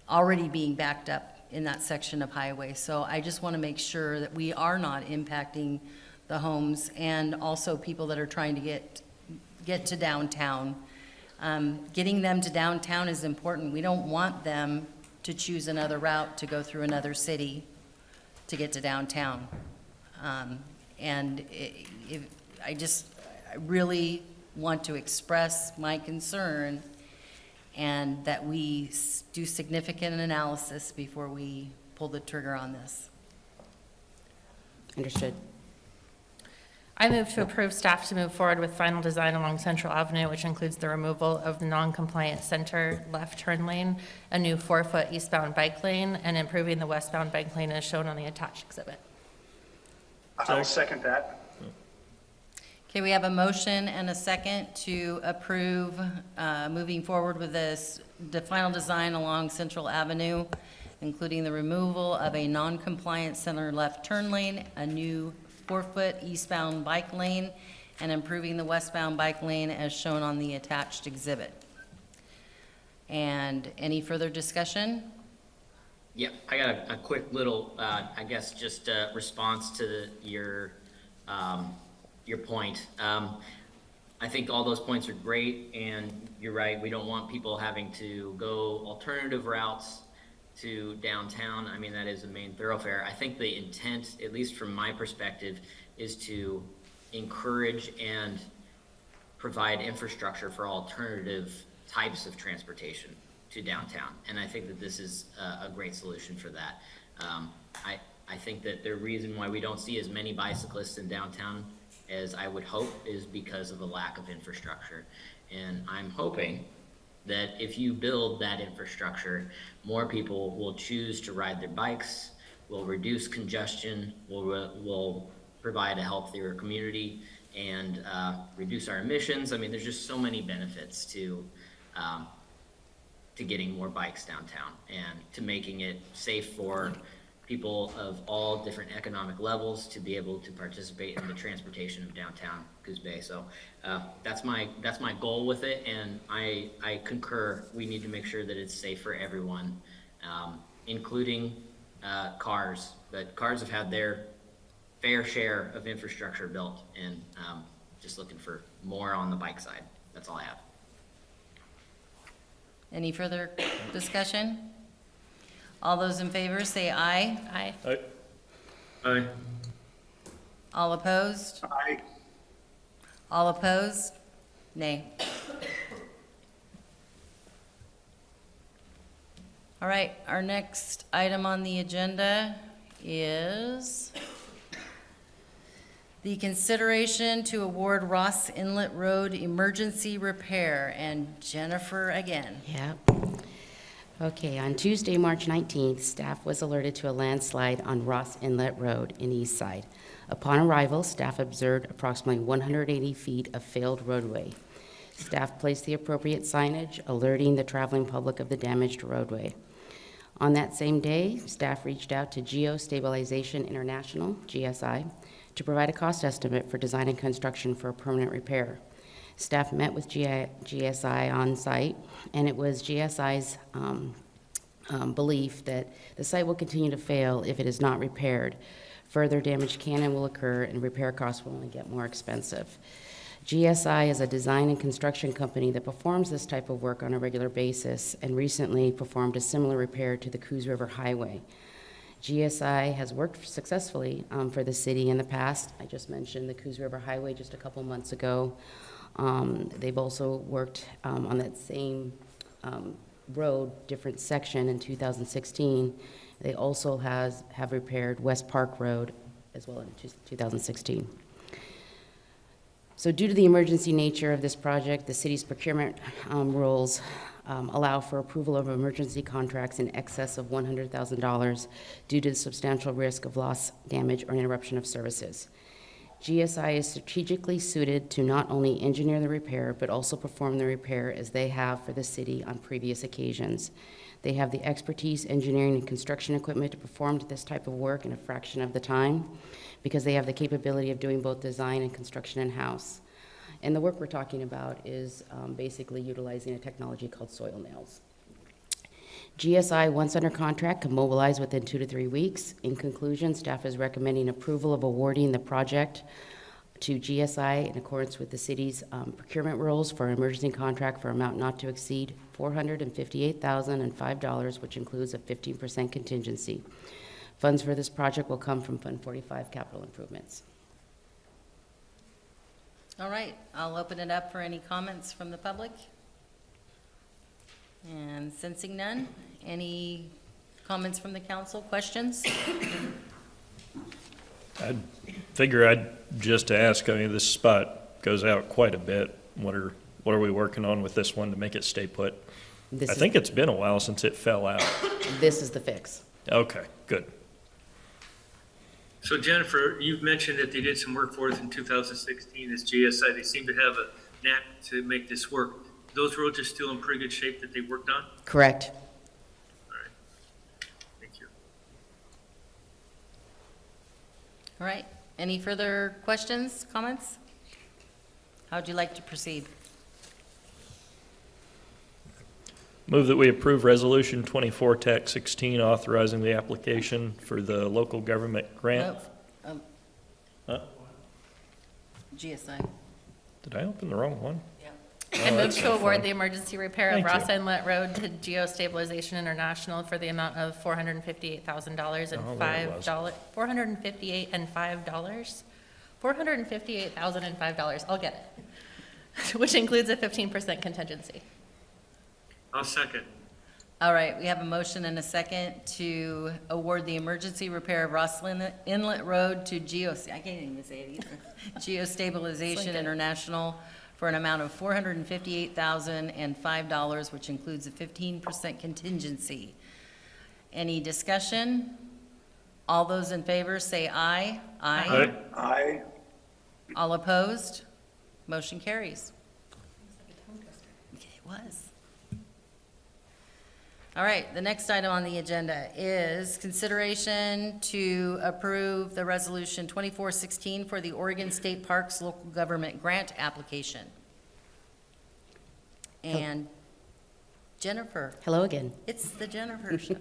already being backed up in that section of highway. So I just want to make sure that we are not impacting the homes and also people that are trying to get to downtown. Getting them to downtown is important. We don't want them to choose another route to go through another city to get to downtown. And I really want to express my concern and that we do significant analysis before we pull the trigger on this. Understood. I move to approve staff to move forward with final design along Central Avenue, which includes the removal of the non-compliant center left turn lane, a new 4-foot eastbound bike lane, and improving the westbound bike lane as shown on the attached exhibit. I'll second that. Okay, we have a motion and a second to approve moving forward with the final design along Central Avenue, including the removal of a non-compliant center left turn lane, a new 4-foot eastbound bike lane, and improving the westbound bike lane as shown on the attached exhibit. And any further discussion? Yep, I got a quick little, I guess, just a response to your point. I think all those points are great, and you're right, we don't want people having to go alternative routes to downtown. I mean, that is a main thoroughfare. I think the intent, at least from my perspective, is to encourage and provide infrastructure for alternative types of transportation to downtown. And I think that this is a great solution for that. I think that the reason why we don't see as many bicyclists in downtown as I would hope is because of the lack of infrastructure. And I'm hoping that if you build that infrastructure, more people will choose to ride their bikes, will reduce congestion, will provide a healthier community, and reduce our emissions. I mean, there's just so many benefits to getting more bikes downtown and to making it safe for people of all different economic levels to be able to participate in the transportation of downtown Coos Bay. So that's my goal with it, and I concur. We need to make sure that it's safe for everyone, including cars. But cars have had their fair share of infrastructure built, and just looking for more on the bike side. That's all I have. Any further discussion? All those in favor say aye. Aye. Aye. Aye. All opposed? Aye. All opposed? Nay. All right, our next item on the agenda is the consideration to award Ross Inlet Road emergency repair. And Jennifer again. Yep. Okay, on Tuesday, March 19th, staff was alerted to a landslide on Ross Inlet Road in East Side. Upon arrival, staff observed approximately 180 feet of failed roadway. Staff placed the appropriate signage, alerting the traveling public of the damaged roadway. On that same day, staff reached out to Geostabilization International, GSI, to provide a cost estimate for design and construction for a permanent repair. Staff met with GSI on site, and it was GSI's belief that the site will continue to fail if it is not repaired. Further damage can and will occur, and repair costs will only get more expensive. GSI is a design and construction company that performs this type of work on a regular basis and recently performed a similar repair to the Coos River Highway. GSI has worked successfully for the city in the past. I just mentioned the Coos River Highway just a couple months ago. They've also worked on that same road, different section in 2016. They also have repaired West Park Road as well in 2016. So due to the emergency nature of this project, the city's procurement rules allow for approval of emergency contracts in excess of $100,000 due to the substantial risk of loss, damage, or interruption of services. GSI is strategically suited to not only engineer the repair, but also perform the repair as they have for the city on previous occasions. They have the expertise, engineering, and construction equipment to perform this type of work in a fraction of the time because they have the capability of doing both design and construction in-house. And the work we're talking about is basically utilizing a technology called soil nails. GSI, once under contract, can mobilize within 2 to 3 weeks. In conclusion, staff is recommending approval of awarding the project to GSI in accordance with the city's procurement rules for an emergency contract for amount not to exceed $458,005, which includes a 15% contingency. Funds for this project will come from Fund 45 capital improvements. All right, I'll open it up for any comments from the public. And sensing none, any comments from the council, questions? I figure I'd just ask, I mean, this spot goes out quite a bit. What are we working on with this one to make it stay put? I think it's been a while since it fell out. This is the fix. Okay, good. So Jennifer, you've mentioned that they did some work for us in 2016 as GSI. They seem to have a knack to make this work. Those roads are still in pretty good shape that they worked on? Correct. All right. Thank you. All right, any further questions, comments? How would you like to proceed? Move that we approve Resolution 24-16 authorizing the application for the local government grant. Huh? GSI. Did I open the wrong one? I move that's to no award fun. the emergency repair of Thank Ross you. Inlet Road to Geostabilization International for the amount of $458,000 and Oh, there it was. $458 and $5. $458,000 and $5. I'll get it. Which includes a 15% contingency. I'll second. All right, we have a motion and a second to award the emergency repair of Ross Inlet Road to I can't even say it either. Geostabilization International for an amount of $458,005, which includes a 15% contingency. Any discussion? All those in favor say aye. Aye. Aye. All opposed? Motion carries. It was. All right, the next item on the agenda is consideration to approve the resolution 2416 for the Oregon State Parks Local Government Grant application. And Jennifer, Hello again. it's the Jennifer show.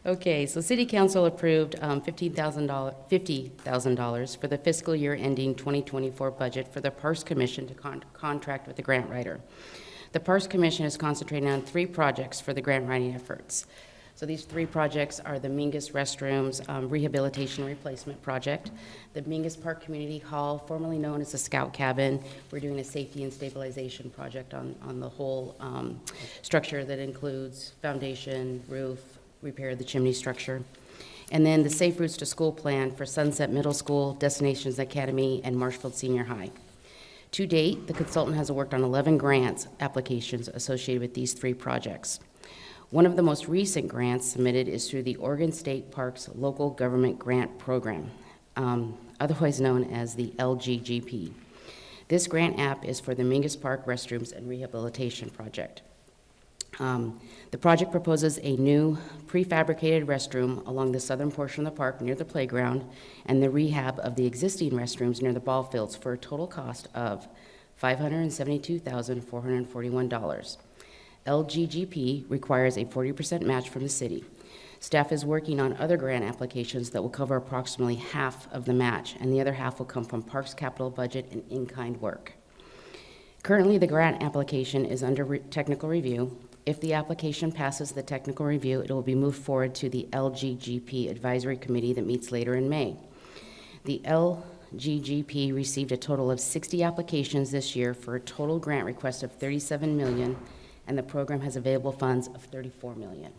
Okay, so City Council approved $50,000 for the fiscal year ending 2024 budget for the Parks Commission to contract with the grant writer. The Parks Commission is concentrating on 3 projects for the grant writing efforts. So these 3 projects are the Mingus Restrooms Rehabilitation Replacement Project, the Mingus Park Community Hall, formerly known as the Scout Cabin. We're doing a safety and stabilization project on the whole structure that includes foundation, roof, repair of the chimney structure. And then the Safe Routes to School plan for Sunset Middle School, Destinations Academy, and Marshfield Senior High. To date, the consultant has worked on 11 grants applications associated with these 3 projects. One of the most recent grants submitted is through the Oregon State Parks Local Government Grant Program, otherwise known as the LGGP. This grant app is for the Mingus Park Restrooms and Rehabilitation Project. The project proposes a new prefabricated restroom along the southern portion of the park near the playground and the rehab of the existing restrooms near the ball fields for a total cost of $572,441. LGGP requires a 40% match from the city. Staff is working on other grant applications that will cover approximately half of the match, and the other half will come from Parks capital budget and in-kind work. Currently, the grant application is under technical review. If the application passes the technical review, it will be moved forward to the LGGP Advisory Committee that meets later in May. The LGGP received a total of 60 applications this year for a total grant request of $37 million, and the program has available funds of $34 million.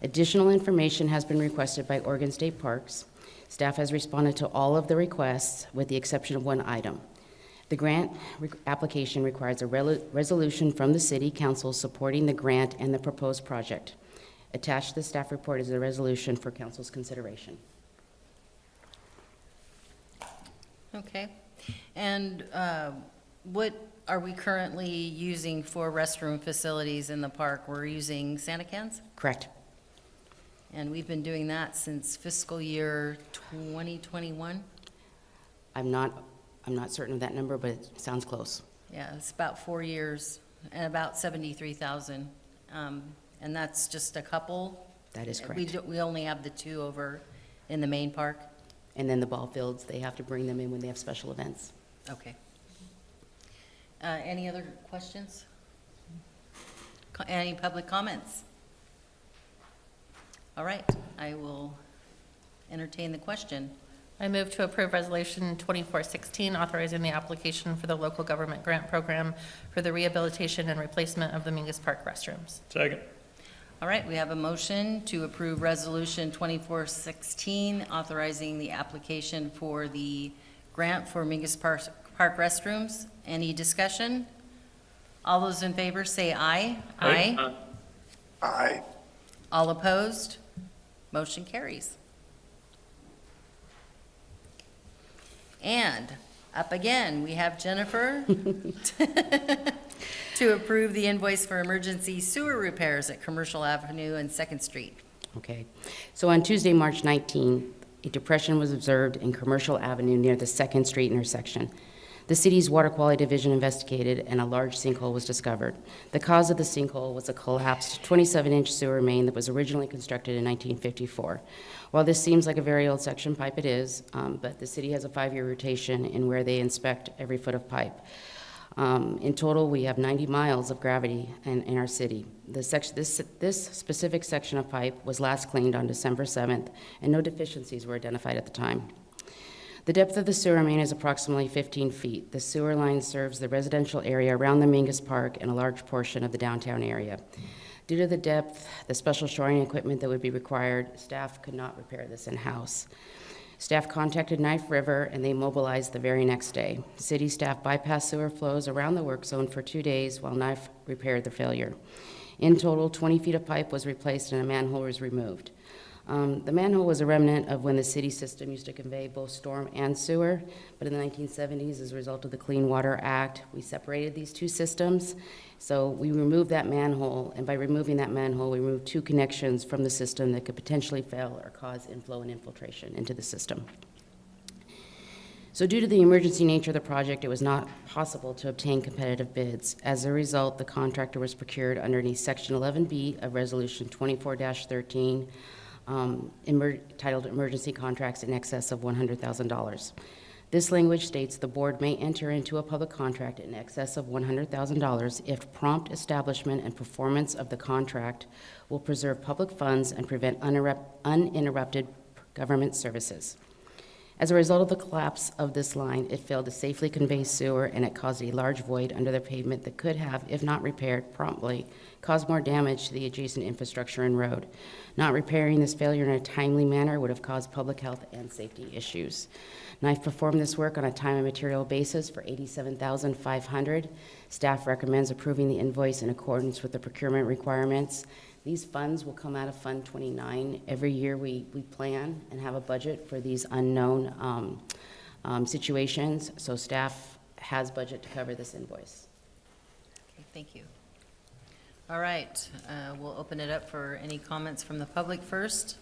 Additional information has been requested by Oregon State Parks. Staff has responded to all of the requests with the exception of one item. The grant application requires a resolution from the City Council supporting the grant and the proposed project. Attached to the staff report is a resolution for Council's consideration. Okay. And what are we currently using for restroom facilities in the park? We're using Santa cans? Correct. And we've been doing that since fiscal year 2021? I'm not certain of that number, but it sounds close. Yeah, it's about 4 years and about 73,000. And that's just a couple? That is correct. We only have the 2 over in the main park? And then the ball fields, they have to bring them in when they have special events. Okay. Any other questions? Any public comments? All right, I will entertain the question. I move to approve Resolution 2416, authorizing the application for the local government grant program for the rehabilitation and replacement of the Mingus Park restrooms. Second. All right, we have a motion to approve Resolution 2416, authorizing the application for the grant for Mingus Park restrooms. Any discussion? All those in favor say aye. Aye. Aye. All opposed? Motion carries. And up again, we have Jennifer to approve the invoice for emergency sewer repairs at Commercial Avenue and Second Street. Okay. So on Tuesday, March 19th, a depression was observed in Commercial Avenue near the 2nd Street intersection. The city's Water Quality Division investigated, and a large sinkhole was discovered. The cause of the sinkhole was a collapsed 27-inch sewer main that was originally constructed in 1954. While this seems like a very old section pipe, it is, but the city has a 5-year rotation in where they inspect every foot of pipe. In total, we have 90 miles of gravity in our city. This specific section of pipe was last cleaned on December 7th, and no deficiencies were identified at the time. The depth of the sewer main is approximately 15 feet. The sewer line serves the residential area around the Mingus Park and a large portion of the downtown area. Due to the depth, the special shoring equipment that would be required, staff could not repair this in-house. Staff contacted Knife River, and they mobilized the very next day. City staff bypassed sewer flows around the work zone for 2 days while Knife repaired the failure. In total, 20 feet of pipe was replaced and a manhole was removed. The manhole was a remnant of when the city system used to convey both storm and sewer, but in the 1970s, as a result of the Clean Water Act, we separated these two systems. So we removed that manhole, and by removing that manhole, we removed 2 connections from the system that could potentially fail or cause inflow and infiltration into the system. So due to the emergency nature of the project, it was not possible to obtain competitive bids. As a result, the contractor was procured underneath Section 11B of Resolution 24-13, titled Emergency Contracts in Excess of $100,000. This language states the board may enter into a public contract in excess of $100,000 if prompt establishment and performance of the contract will preserve public funds and prevent uninterrupted government services. As a result of the collapse of this line, it failed to safely convey sewer, and it caused a large void under the pavement that could have, if not repaired promptly, caused more damage to the adjacent infrastructure and road. Not repairing this failure in a timely manner would have caused public health and safety issues. Knife performed this work on a time and material basis for $87,500. Staff recommends approving the invoice in accordance with the procurement requirements. These funds will come out of Fund 29. Every year we plan and have a budget for these unknown situations, so staff has budget to cover this invoice. Okay, thank you. All right, we'll open it up for any comments from the public first,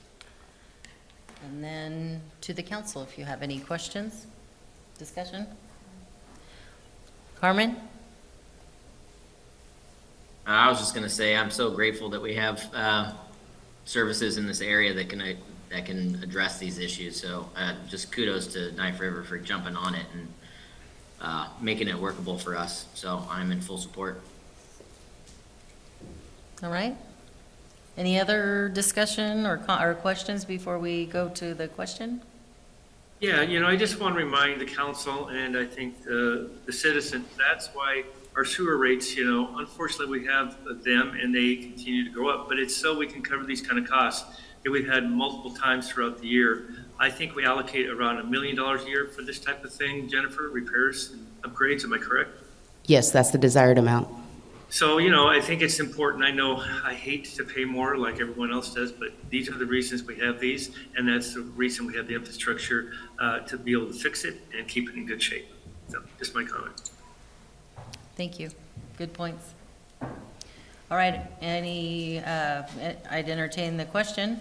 and then to the council if you have any questions, discussion. Carmen? I was just gonna say, I'm so grateful that we have services in this area that can address these issues. So just kudos to Knife River for jumping on it and making it workable for us. So I'm in full support. All right. Any other discussion or questions before we go to the question? Yeah, I just want to remind the council and I think the citizens, that's why our sewer rates, unfortunately we have them and they continue to go up, but it's so we can cover these kind of costs. And we've had multiple times throughout the year. I think we allocate around $1 million a year for this type of thing, Jennifer, repairs and upgrades, am I correct? Yes, that's the desired amount. So, I think it's important. I know I hate to pay more like everyone else does, but these are the reasons we have these, and that's the reason we have the infrastructure to be able to fix it and keep it in good shape. So, just my comment. Thank you. Good points. All right, I'd entertain the question.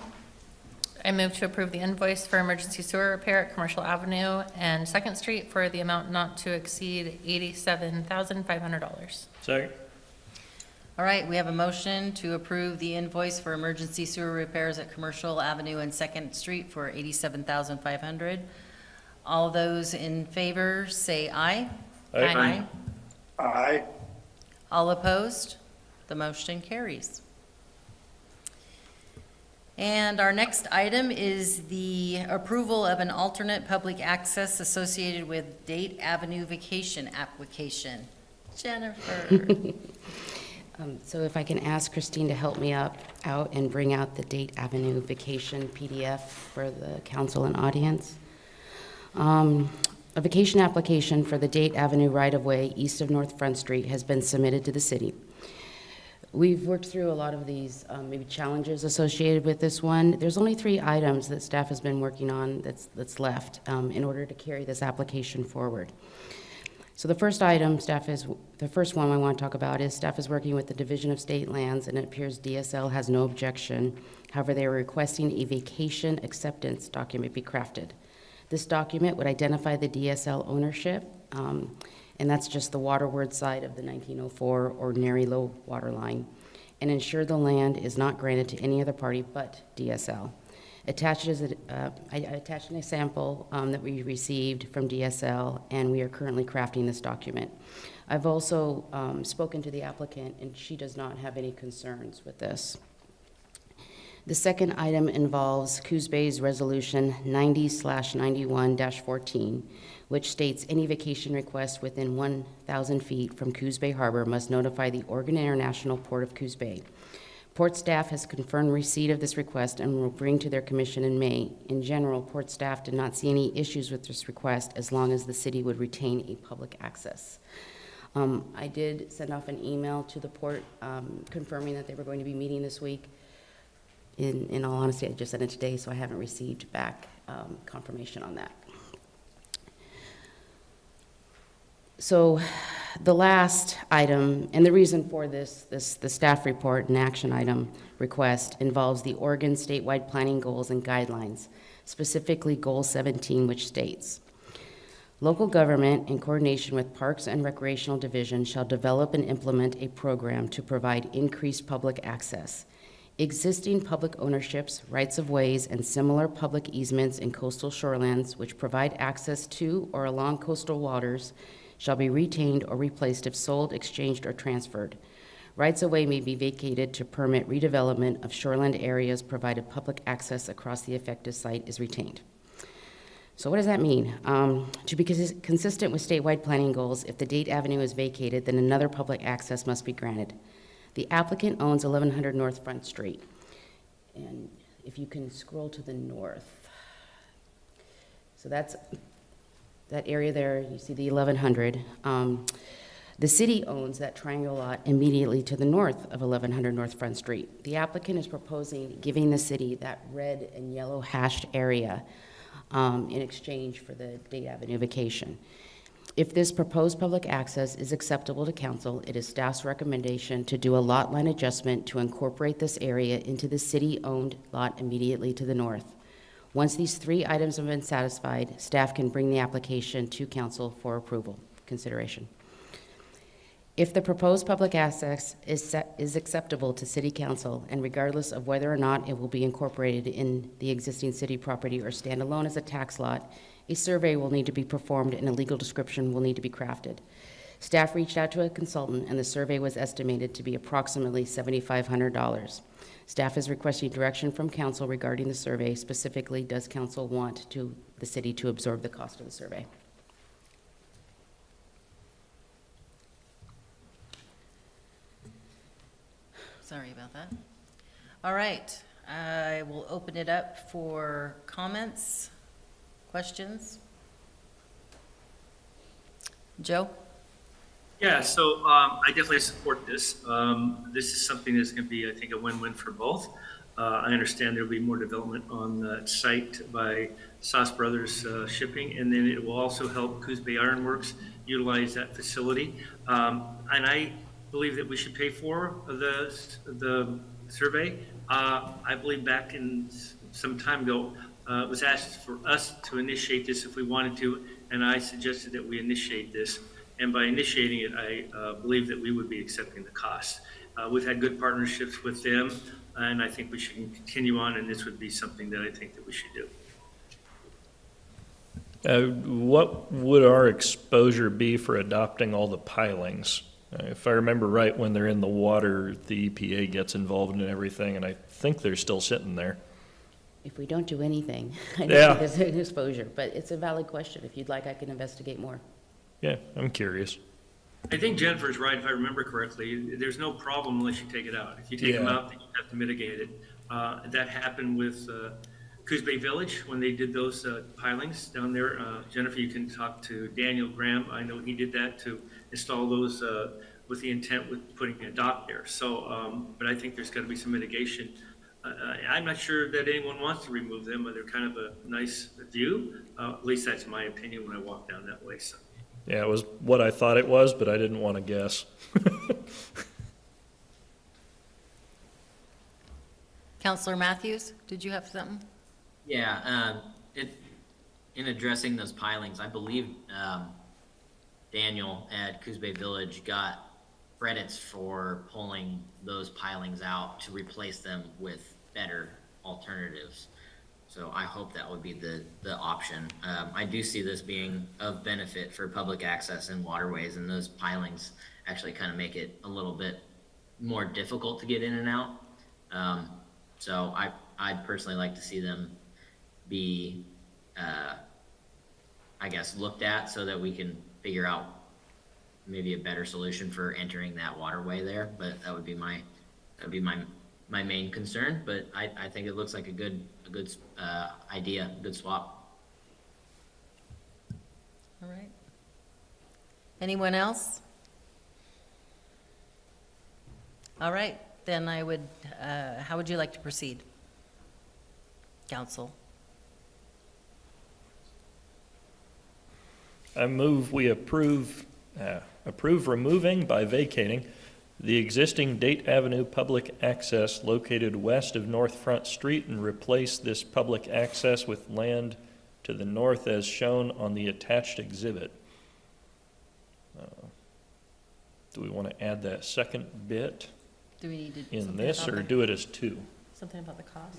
I move to approve the invoice for emergency sewer repair at Commercial Avenue and Second Street for the amount not to exceed $87,500. Second. All right, we have a motion to approve the invoice for emergency sewer repairs at Commercial Avenue and Second Street for $87,500. All those in favor say aye. Aye. Aye. Aye. All opposed? The motion carries. And our next item is the approval of an alternate public access associated with Date Avenue vacation application. Jennifer. So if I can ask Christine to help me out and bring out the Date Avenue vacation PDF for the council and audience. A vacation application for the Date Avenue right-of-way east of North Front Street has been submitted to the city. We've worked through a lot of these maybe challenges associated with this one. There's only 3 items that staff has been working on that's left in order to carry this application forward. So the first item, the first one I want to talk about is staff is working with the Division of State Lands, and it appears DSL has no objection. However, they are requesting a vacation acceptance document be crafted. This document would identify the DSL ownership, and that's just the waterward side of the 1904 ordinary low water line, and ensure the land is not granted to any other party but DSL. I attached an example that we received from DSL, and we are currently crafting this document. I've also spoken to the applicant, and she does not have any concerns with this. The second item involves Coos Bay's Resolution 90/91-14, which states any vacation request within 1,000 feet from Coos Bay Harbor must notify the Oregon International Port of Coos Bay. Port staff has confirmed receipt of this request and will bring to their commission in May. In general, Port staff did not see any issues with this request as long as the city would retain a public access. I did send off an email to the port confirming that they were going to be meeting this week. In all honesty, I just sent it today, so I haven't received back confirmation on that. So the last item, and the reason for the staff report and action item request involves the Oregon statewide planning goals and guidelines, specifically Goal 17, which states, local government, in coordination with Parks and Recreational Division, shall develop and implement a program to provide increased public access. Existing public ownerships, rights-of-ways, and similar public easements in coastal shorelands which provide access to or along coastal waters shall be retained or replaced if sold, exchanged, or transferred. Rights-of-way may be vacated to permit redevelopment of shoreland areas provided public access across the affected site is retained. So what does that mean? To be consistent with statewide planning goals, if the Date Avenue is vacated, then another public access must be granted. The applicant owns 1100 North Front Street. And if you can scroll to the north. So that's that area there, you see the 1100. The city owns that triangle lot immediately to the north of 1100 North Front Street. The applicant is proposing giving the city that red and yellow hashed area in exchange for the Date Avenue vacation. If this proposed public access is acceptable to council, it is staff's recommendation to do a lot line adjustment to incorporate this area into the city-owned lot immediately to the north. Once these 3 items have been satisfied, staff can bring the application to council for approval, consideration. If the proposed public access is acceptable to city council, and regardless of whether or not it will be incorporated in the existing city property or stand alone as a tax lot, a survey will need to be performed and a legal description will need to be crafted. Staff reached out to a consultant, and the survey was estimated to be approximately $7,500. Staff is requesting direction from council regarding the survey. Specifically, does council want the city to absorb the cost of the survey? Sorry about that. All right, I will open it up for comments, questions. Joe? Yeah, so I definitely support this. This is something that's going to be, I think, a win-win for both. I understand there'll be more development on the site by Sauce Brothers Shipping, and then it will also help Coos Bay Iron Works utilize that facility. And I believe that we should pay for the survey. I believe back in some time ago, it was asked for us to initiate this if we wanted to, and I suggested that we initiate this. And by initiating it, I believe that we would be accepting the cost. We've had good partnerships with them, and I think we should continue on, and this would be something that I think that we should do. What would our exposure be for adopting all the pilings? If I remember right, when they're in the water, the EPA gets involved in everything, and I think they're still sitting there. If we don't do anything, I Yeah. don't think there's an exposure, but it's a valid question. If you'd like, I can investigate more. Yeah, I'm curious. I think Jennifer's right, if I remember correctly. There's no problem unless you take it out. If you take them Yeah. out, then you have to mitigate it. That happened with Coos Bay Village when they did those pilings down there. Jennifer, you can talk to Daniel Graham. I know he did that to install those with the intent with putting a dock there. So, but I think there's got to be some mitigation. I'm not sure that anyone wants to remove them. They're kind of a nice view. At least that's my opinion when I walk down that way. So. Yeah, it was what I thought it was, but I didn't want to guess. Counselor Matthews, did you have something? Yeah, in addressing those pilings, I believe Daniel at Coos Bay Village got credits for pulling those pilings out to replace them with better alternatives. So I hope that would be the option. I do see this being of benefit for public access and waterways, and those pilings actually kind of make it a little bit more difficult to get in and out. So I'd personally like to see them be, I guess, looked at so that we can figure out maybe a better solution for entering that waterway there. But that would be my main concern. But I think it looks like a good idea, good swap. All right. Anyone else? All right, then I would, how would you like to proceed? Council? I move we approve removing by vacating the existing Date Avenue public access located west of North Front Street and replace this public access with land to the north as shown on the attached exhibit. Do we want to add that second bit Do we need to? in something this about or the- do it as two? Something about the cost?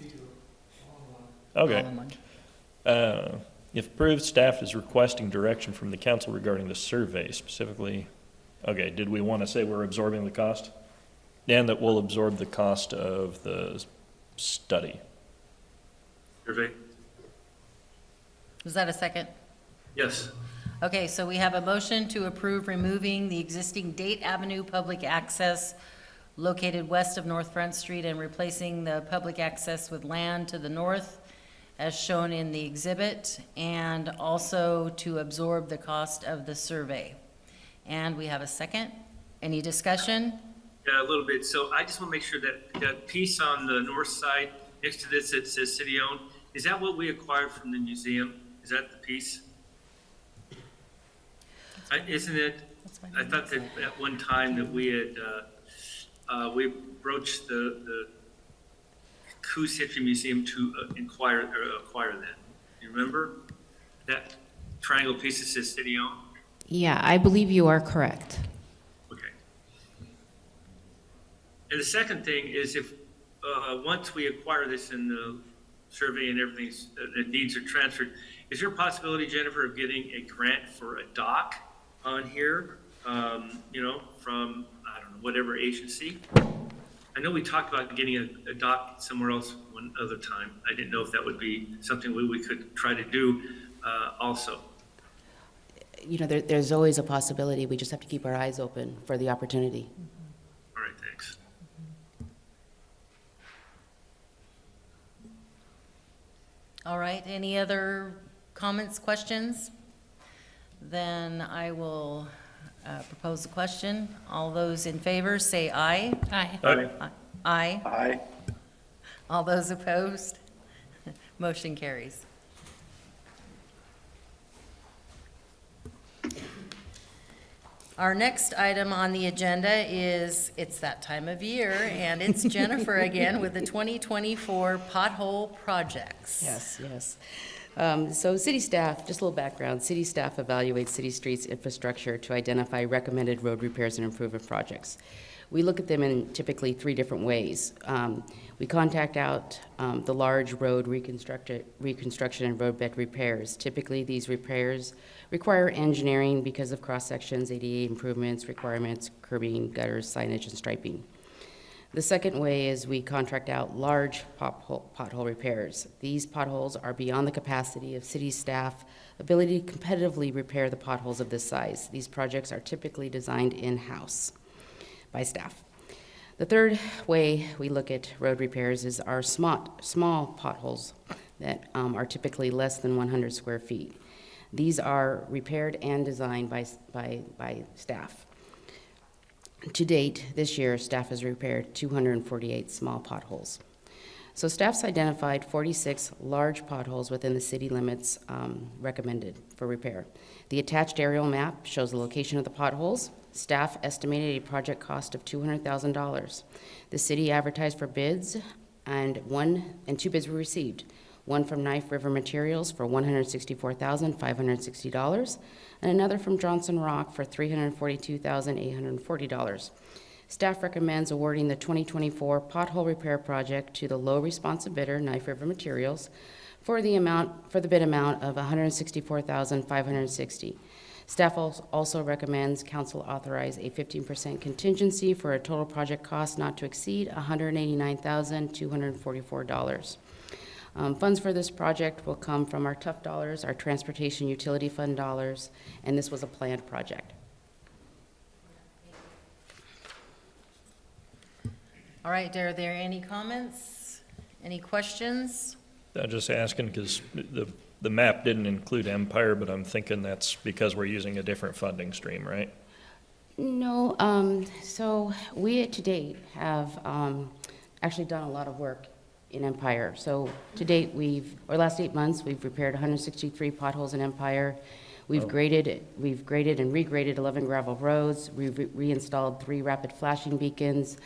Okay. All in one. If approved, staff is requesting direction from the council regarding the survey specifically. Okay, did we want to say we're absorbing the cost? And that we'll absorb the cost of the study. Survey? Was that a second? Yes. Okay, so we have a motion to approve removing the existing Date Avenue public access located west of North Front Street and replacing the public access with land to the north as shown in the exhibit, and also to absorb the cost of the survey. And we have a second. Any discussion? Yeah, a little bit. So I just want to make sure that that piece on the north side next to this, it says city-owned. Is that what we acquired from the museum? Is that the piece? Isn't it? I thought that at one time that we had, we broached the Coos History Museum to acquire that. You remember? That triangle piece that says city-owned? Yeah, I believe you are correct. Okay. And the second thing is if, once we acquire this and the survey and everything, the deeds are transferred, is there a possibility, Jennifer, of getting a grant for a dock on here, you know, from, I don't know, whatever agency? I know we talked about getting a dock somewhere else one other time. I didn't know if that would be something we could try to do also. You know, there's always a possibility. We just have to keep our eyes open for the opportunity. All right, thanks. All right, any other comments, questions? Then I will propose the question. All those in favor, say aye. Aye. Aye. Aye. All those opposed? Motion carries. Our next item on the agenda is, it's that time of year, and it's Jennifer again with the 2024 pothole projects. Yes. So city staff, just a little background, city staff evaluates city streets infrastructure to identify recommended road repairs and improvement projects. We look at them in typically three different ways. We contract out the large road reconstruction and roadbed repairs. Typically, these repairs require engineering because of cross-sections, ADA improvements, requirements, curbing, gutters, signage, and striping. The second way is we contract out large pothole repairs. These potholes are beyond the capacity of city staff ability to competitively repair the potholes of this size. These projects are typically designed in-house by staff. The third way we look at road repairs is our small potholes that are typically less than 100 square feet. These are repaired and designed by staff. To date, this year, staff has repaired 248 small potholes. So staff's identified 46 large potholes within the city limits recommended for repair. The attached aerial map shows the location of the potholes. Staff estimated a project cost of $200,000. The city advertised for bids, and two bids were received. One from Knife River Materials for $164,560, and another from Johnson Rock for $342,840. Staff recommends awarding the 2024 pothole repair project to the low responsive bidder, Knife River Materials, for the bid amount of $164,560. Staff also recommends council authorize a 15% contingency for a total project cost not to exceed $189,244. Funds for this project will come from our TUF dollars, our Transportation Utility Fund dollars, and this was a planned project. All right, are there any comments? Any questions? I'm just asking because the map didn't include Empire, but I'm thinking that's because we're using a different funding stream, right? No, so we to date have actually done a lot of work in Empire. So to date, last 8 months, we've repaired 163 potholes in Empire. We've graded and regraded 11 gravel roads. We've reinstalled 3 rapid flashing beacons.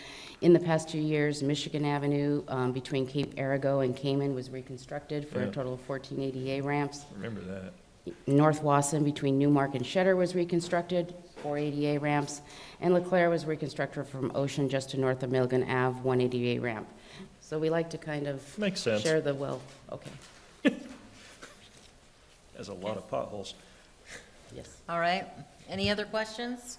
In the past 2 years, Michigan Avenue between Cape Arago and Cayman was reconstructed for a total of 14 ADA ramps. Remember that. North Wasson between Newmark and Shetter was reconstructed, 4 ADA ramps. And LeClaire was reconstructed from Ocean just to north of Milligan Ave, 1 ADA ramp. So we like to kind of Makes sense. share the wealth. Okay. There's a lot of potholes. Yes. All right, any other questions?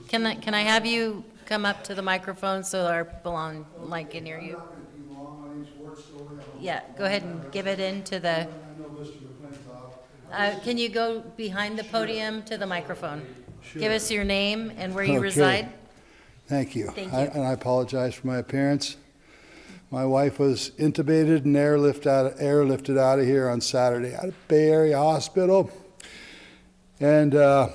Can I have you come up to the microphone so our people online can hear you? Yeah, go ahead and give it into the, can you go behind the podium to the microphone? Give us your name and where you reside. Thank you. Thank you. And I apologize for my appearance. My wife was intubated and airlifted out of here on Saturday out of Bay Area Hospital. And I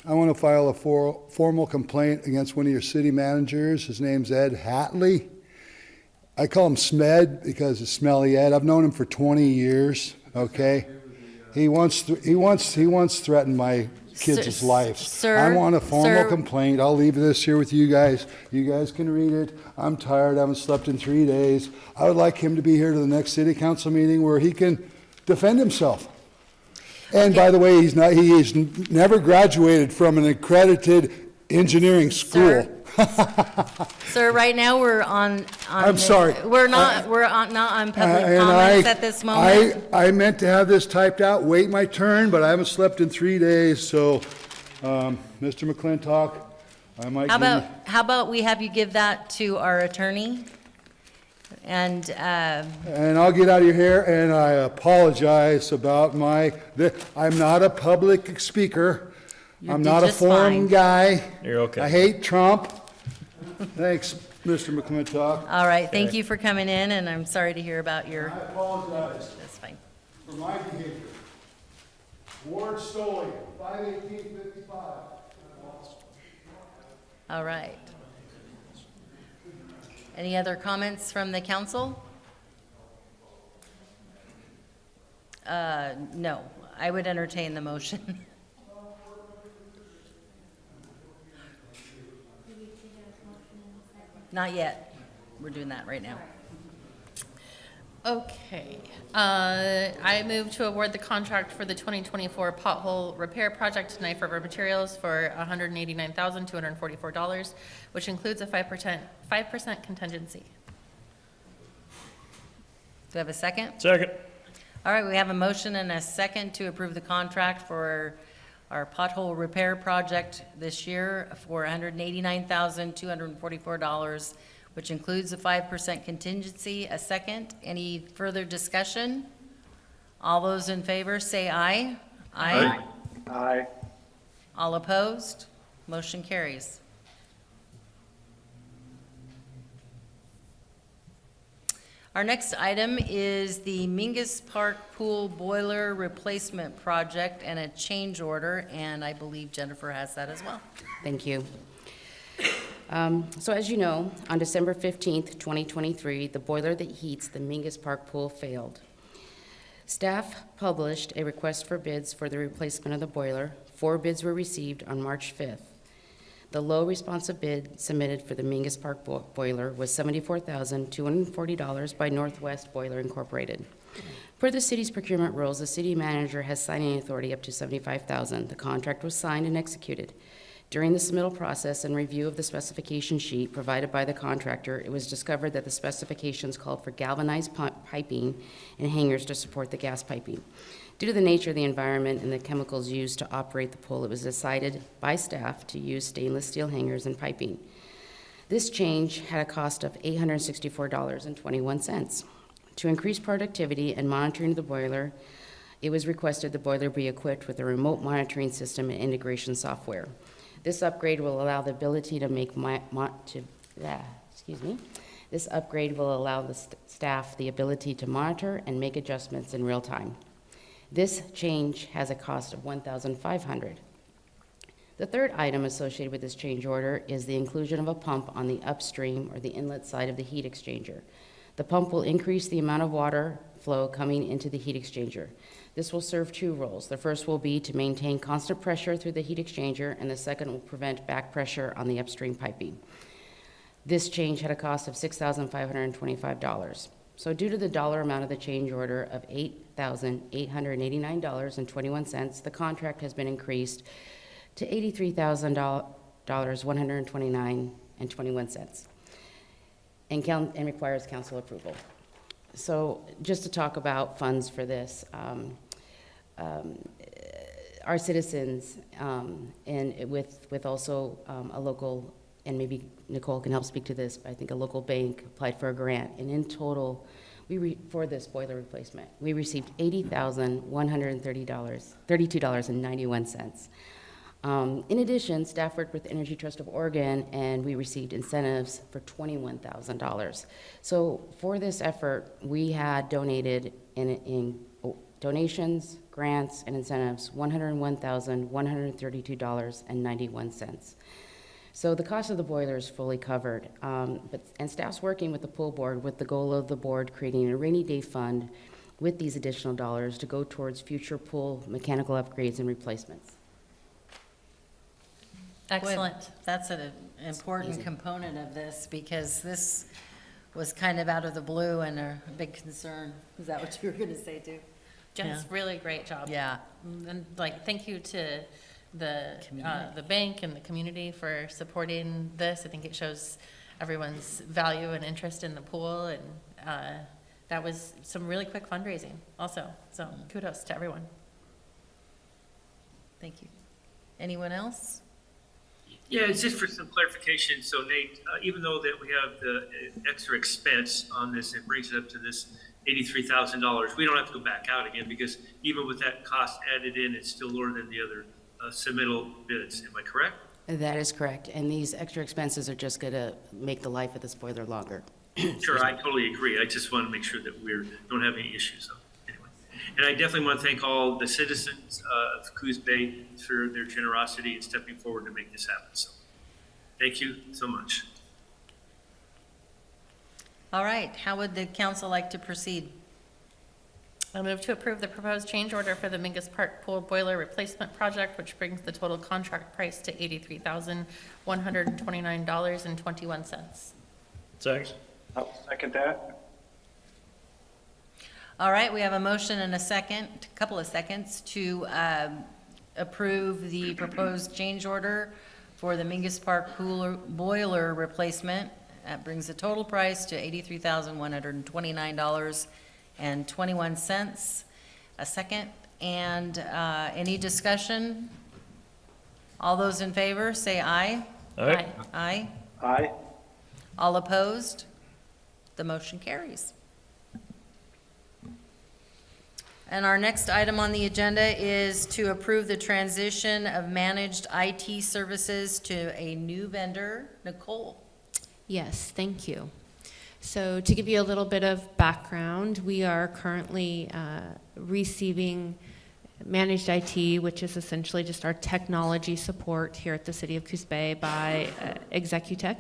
want to file a formal complaint against one of your city managers. His name's Ed Hatley. I call him Smed because it's Smelly Ed. I've known him for 20 years, okay? He once threatened my kids' lives. Sir, I want a formal complaint. I'll leave this here with you guys. You guys can read it. I'm tired. I haven't slept in 3 days. I would like him to be here to the next city council meeting where he can defend himself. And by the way, he's never graduated from an accredited engineering school. Sir, right now we're on. I'm sorry. We're not on public comments at this moment. I meant to have this typed out, wait my turn, but I haven't slept in 3 days, so, Mr. McClintock, I might. How about we have you give that to our attorney? And I'll get out of your hair, and I apologize about I'm not a public speaker. I'm not a forum guy. You're okay. I hate Trump. Thanks, Mr. McClintock. all right, thank you for coming in, and I'm sorry to hear about your. I apologize. That's fine. For my behavior. Ward Stoley, 51855. All right. Any other comments from the council? No, I would entertain the motion. Not yet. We're doing that right now. Okay. I move to award the contract for the 2024 pothole repair project to Knife River Materials for $189,244, which includes a 5% contingency. Do we have a second? Second. All right, we have a motion and a second to approve the contract for our pothole repair project this year for $189,244, which includes a 5% contingency. A second. Any further discussion? All those in favor say aye. Aye. Aye. All opposed? Motion carries. Our next item is the Mingus Park Pool Boiler Replacement Project and a change order, and I believe Jennifer has that as well. Thank you. So as you know, on December 15th, 2023, the boiler that heats the Mingus Park Pool failed. Staff published a request for bids for the replacement of the boiler. 4 bids were received on March 5th. The low responsive bid submitted for the Mingus Park boiler was $74,240 by Northwest Boiler Incorporated. Per the city's procurement rules, the city manager has signing authority up to $75,000. The contract was signed and executed. During the submittal process and review of the specification sheet provided by the contractor, it was discovered that the specifications called for galvanized piping and hangers to support the gas piping. Due to the nature of the environment and the chemicals used to operate the pool, it was decided by staff to use stainless steel hangers and piping. This change had a cost of $864.21. To increase productivity and monitoring of the boiler, it was requested the boiler be equipped with a remote monitoring system and integration software. This upgrade will allow the ability to make This upgrade will allow the staff the ability to monitor and make adjustments in real time. This change has a cost of $1,500. The third item associated with this change order is the inclusion of a pump on the upstream or the inlet side of the heat exchanger. The pump will increase the amount of water flow coming into the heat exchanger. This will serve 2 roles. The first will be to maintain constant pressure through the heat exchanger, and the second will prevent back pressure on the upstream piping. This change had a cost of $6,525. So due to the dollar amount of the change order of $8,889.21, the contract has been increased to $83,129.21 and requires council approval. So just to talk about funds for this, our citizens and with also a local, and maybe Nicole can help speak to this, but I think a local bank applied for a grant, and in total, for this boiler replacement, we received $80,132.91. In addition, staff worked with Energy Trust of Oregon, and we received incentives for $21,000. So for this effort, we had donated in donations, grants, and incentives, $101,132.91. So the cost of the boiler is fully covered, and staff's working with the pool board with the goal of the board creating a rainy day fund with these additional dollars to go towards future pool mechanical upgrades and replacements. Excellent. Boy, that's an important component of this, because this was kind of out of the blue and a big concern. Is that what you were going to say too? Jen's really great job. Yeah. And thank you to the bank and the community for supporting this. I think it shows everyone's value and interest in the pool, and that was some really quick fundraising also. So kudos to everyone. Thank you. Anyone else? Yeah, it's just for some clarification. So Nate, even though that we have the extra expense on this, it brings it up to this $83,000. We don't have to go back out again, because even with that cost added in, it's still lower than the other submittal bids. Am I correct? That is correct. And these extra expenses are just going to make the life of the spoiler longer. Sure, I totally agree. I just want to make sure that we don't have any issues. So anyway, and I definitely want to thank all the citizens of Coos Bay for their generosity in stepping forward to make this happen. So thank you so much. All right. How would the council like to proceed? I move to approve the proposed change order for the Mingus Park Pool Boiler Replacement Project, which brings the total contract price to $83,129.21. Second. I'll second that. All right, we have a motion and a couple of seconds to approve the proposed change order for the Mingus Park Pool Boiler Replacement. That brings the total price to $83,129.21. A second, and any discussion? All those in favor, say aye. Aye. Aye. Aye. All opposed? The motion carries. And our next item on the agenda is to approve the transition of managed IT services to a new vendor. Nicole? Yes, thank you. So to give you a little bit of background, we are currently receiving managed IT, which is essentially just our technology support here at the City of Coos Bay by Executech.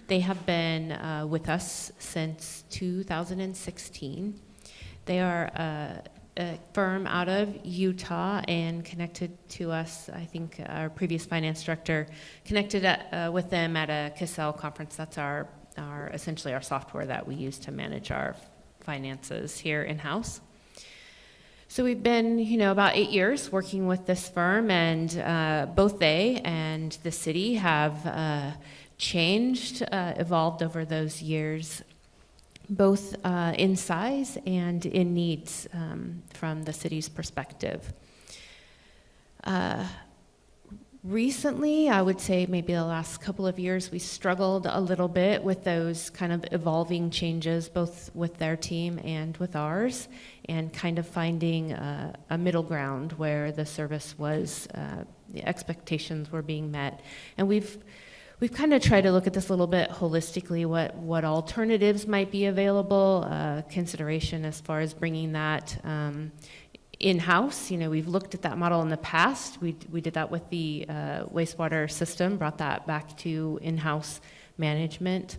They have been with us since 2016. They are a firm out of Utah and connected to us. I think our previous finance director connected with them at a CASEL conference. That's our essentially our software that we use to manage our finances here in-house. So we've been, about 8 years working with this firm, and both they and the city have changed, evolved over those years, both in size and in needs from the city's perspective. Recently, I would say maybe the last couple of years, we struggled a little bit with those kind of evolving changes, both with their team and with ours, and kind of finding a middle ground where the service was, the expectations were being met. And we've kind of tried to look at this a little bit holistically, what alternatives might be available, consideration as far as bringing that in-house. We've looked at that model in the past. We did that with the wastewater system, brought that back to in-house management.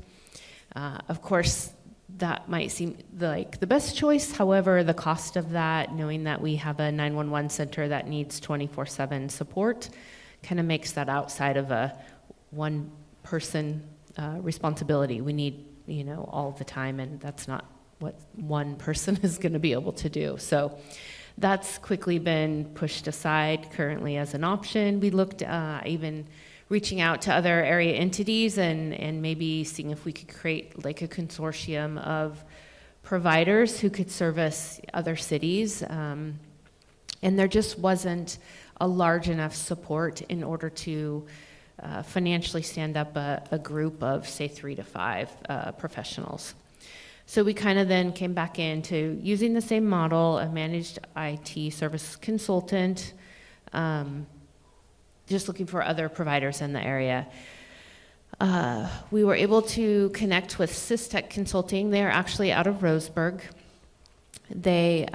Of course, that might seem like the best choice. However, the cost of that, knowing that we have a 911 center that needs 24/7 support, kind of makes that outside of a one-person responsibility. We need, all the time, and that's not what one person is going to be able to do. So that's quickly been pushed aside currently as an option. We looked even reaching out to other area entities and maybe seeing if we could create like a consortium of providers who could service other cities. And there just wasn't a large enough support in order to financially stand up a group of, say, 3 to 5 professionals. So we kind of then came back into using the same model, a managed IT service consultant, just looking for other providers in the area. We were able to connect with Systech Consulting. They're actually out of Roseburg. They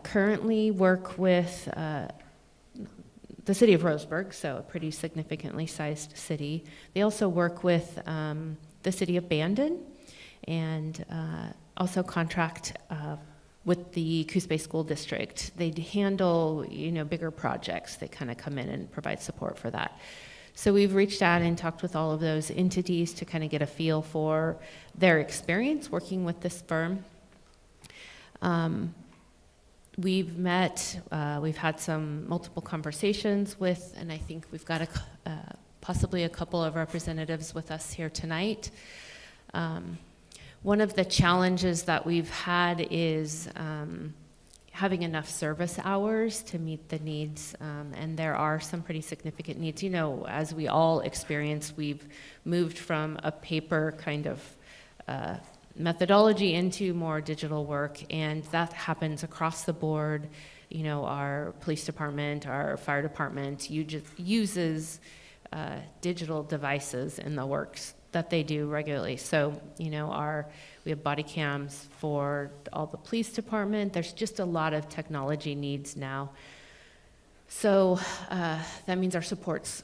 currently work with the city of Roseburg, so a pretty significantly sized city. They also work with the city of Bandon, and also contract with the Coos Bay School District. They handle, bigger projects. They kind of come in and provide support for that. So we've reached out and talked with all of those entities to kind of get a feel for their experience working with this firm. We've met, we've had some multiple conversations with, and I think we've got possibly a couple of representatives with us here tonight. One of the challenges that we've had is having enough service hours to meet the needs, and there are some pretty significant needs. As we all experience, we've moved from a paper kind of methodology into more digital work, and that happens across the board. Our police department, our fire department uses digital devices in the works that they do regularly. So, we have body cams for all the police department. There's just a lot of technology needs now. So that means our support's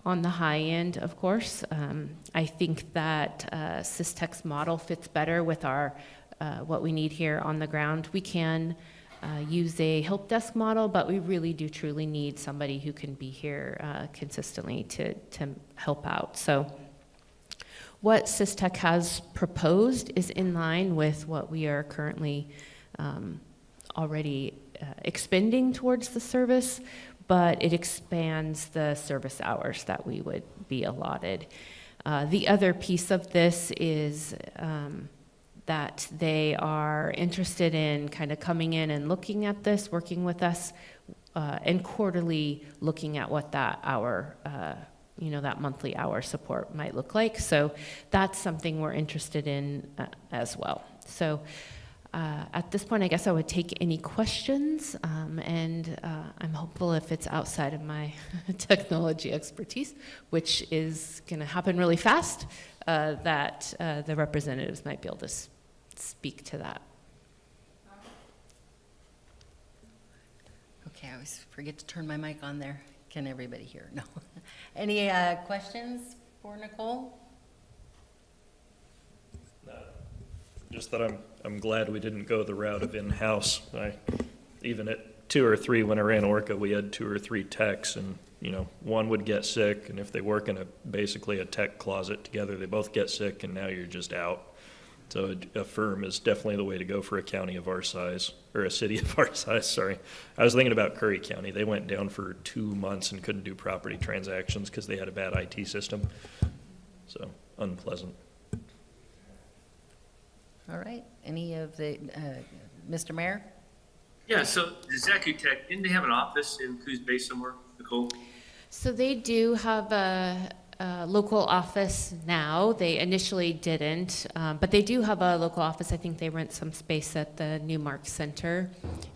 on the high end, of course. I think that Systech's model fits better with our what we need here on the ground. We can use a help desk model, but we really do truly need somebody who can be here consistently to help out. So what Systech has proposed is in line with what we are currently already expending towards the service, but it expands the service hours that we would be allotted. The other piece of this is that they are interested in kind of coming in and looking at this, working with us and quarterly looking at what that hour, that monthly hour support might look like. So that's something we're interested in as well. So at this point, I guess I would take any questions, and I'm hopeful if it's outside of my technology expertise, which is going to happen really fast, that the representatives might be able to speak to that. Okay, I always forget to turn my mic on there. Can everybody hear? No. Any questions for Nicole? Just that I'm glad we didn't go the route of in-house. Even at 2 or 3 when I ran Orca, we had 2 or 3 techs, and one would get sick, and if they work in basically a tech closet together, they both get sick, and now you're just out. So a firm is definitely the way to go for a county of our size, or a city of our size, sorry. I was thinking about Curry County. They went down for 2 months and couldn't do property transactions because they had a bad IT system. So unpleasant. All right. Any of the, Mr. Mayor? Yeah, so the Zacutech, didn't they have an office in Coos Bay somewhere, Nicole? So they do have a local office now. They initially didn't, but they do have a local office. I think they rent some space at the Newmark Center.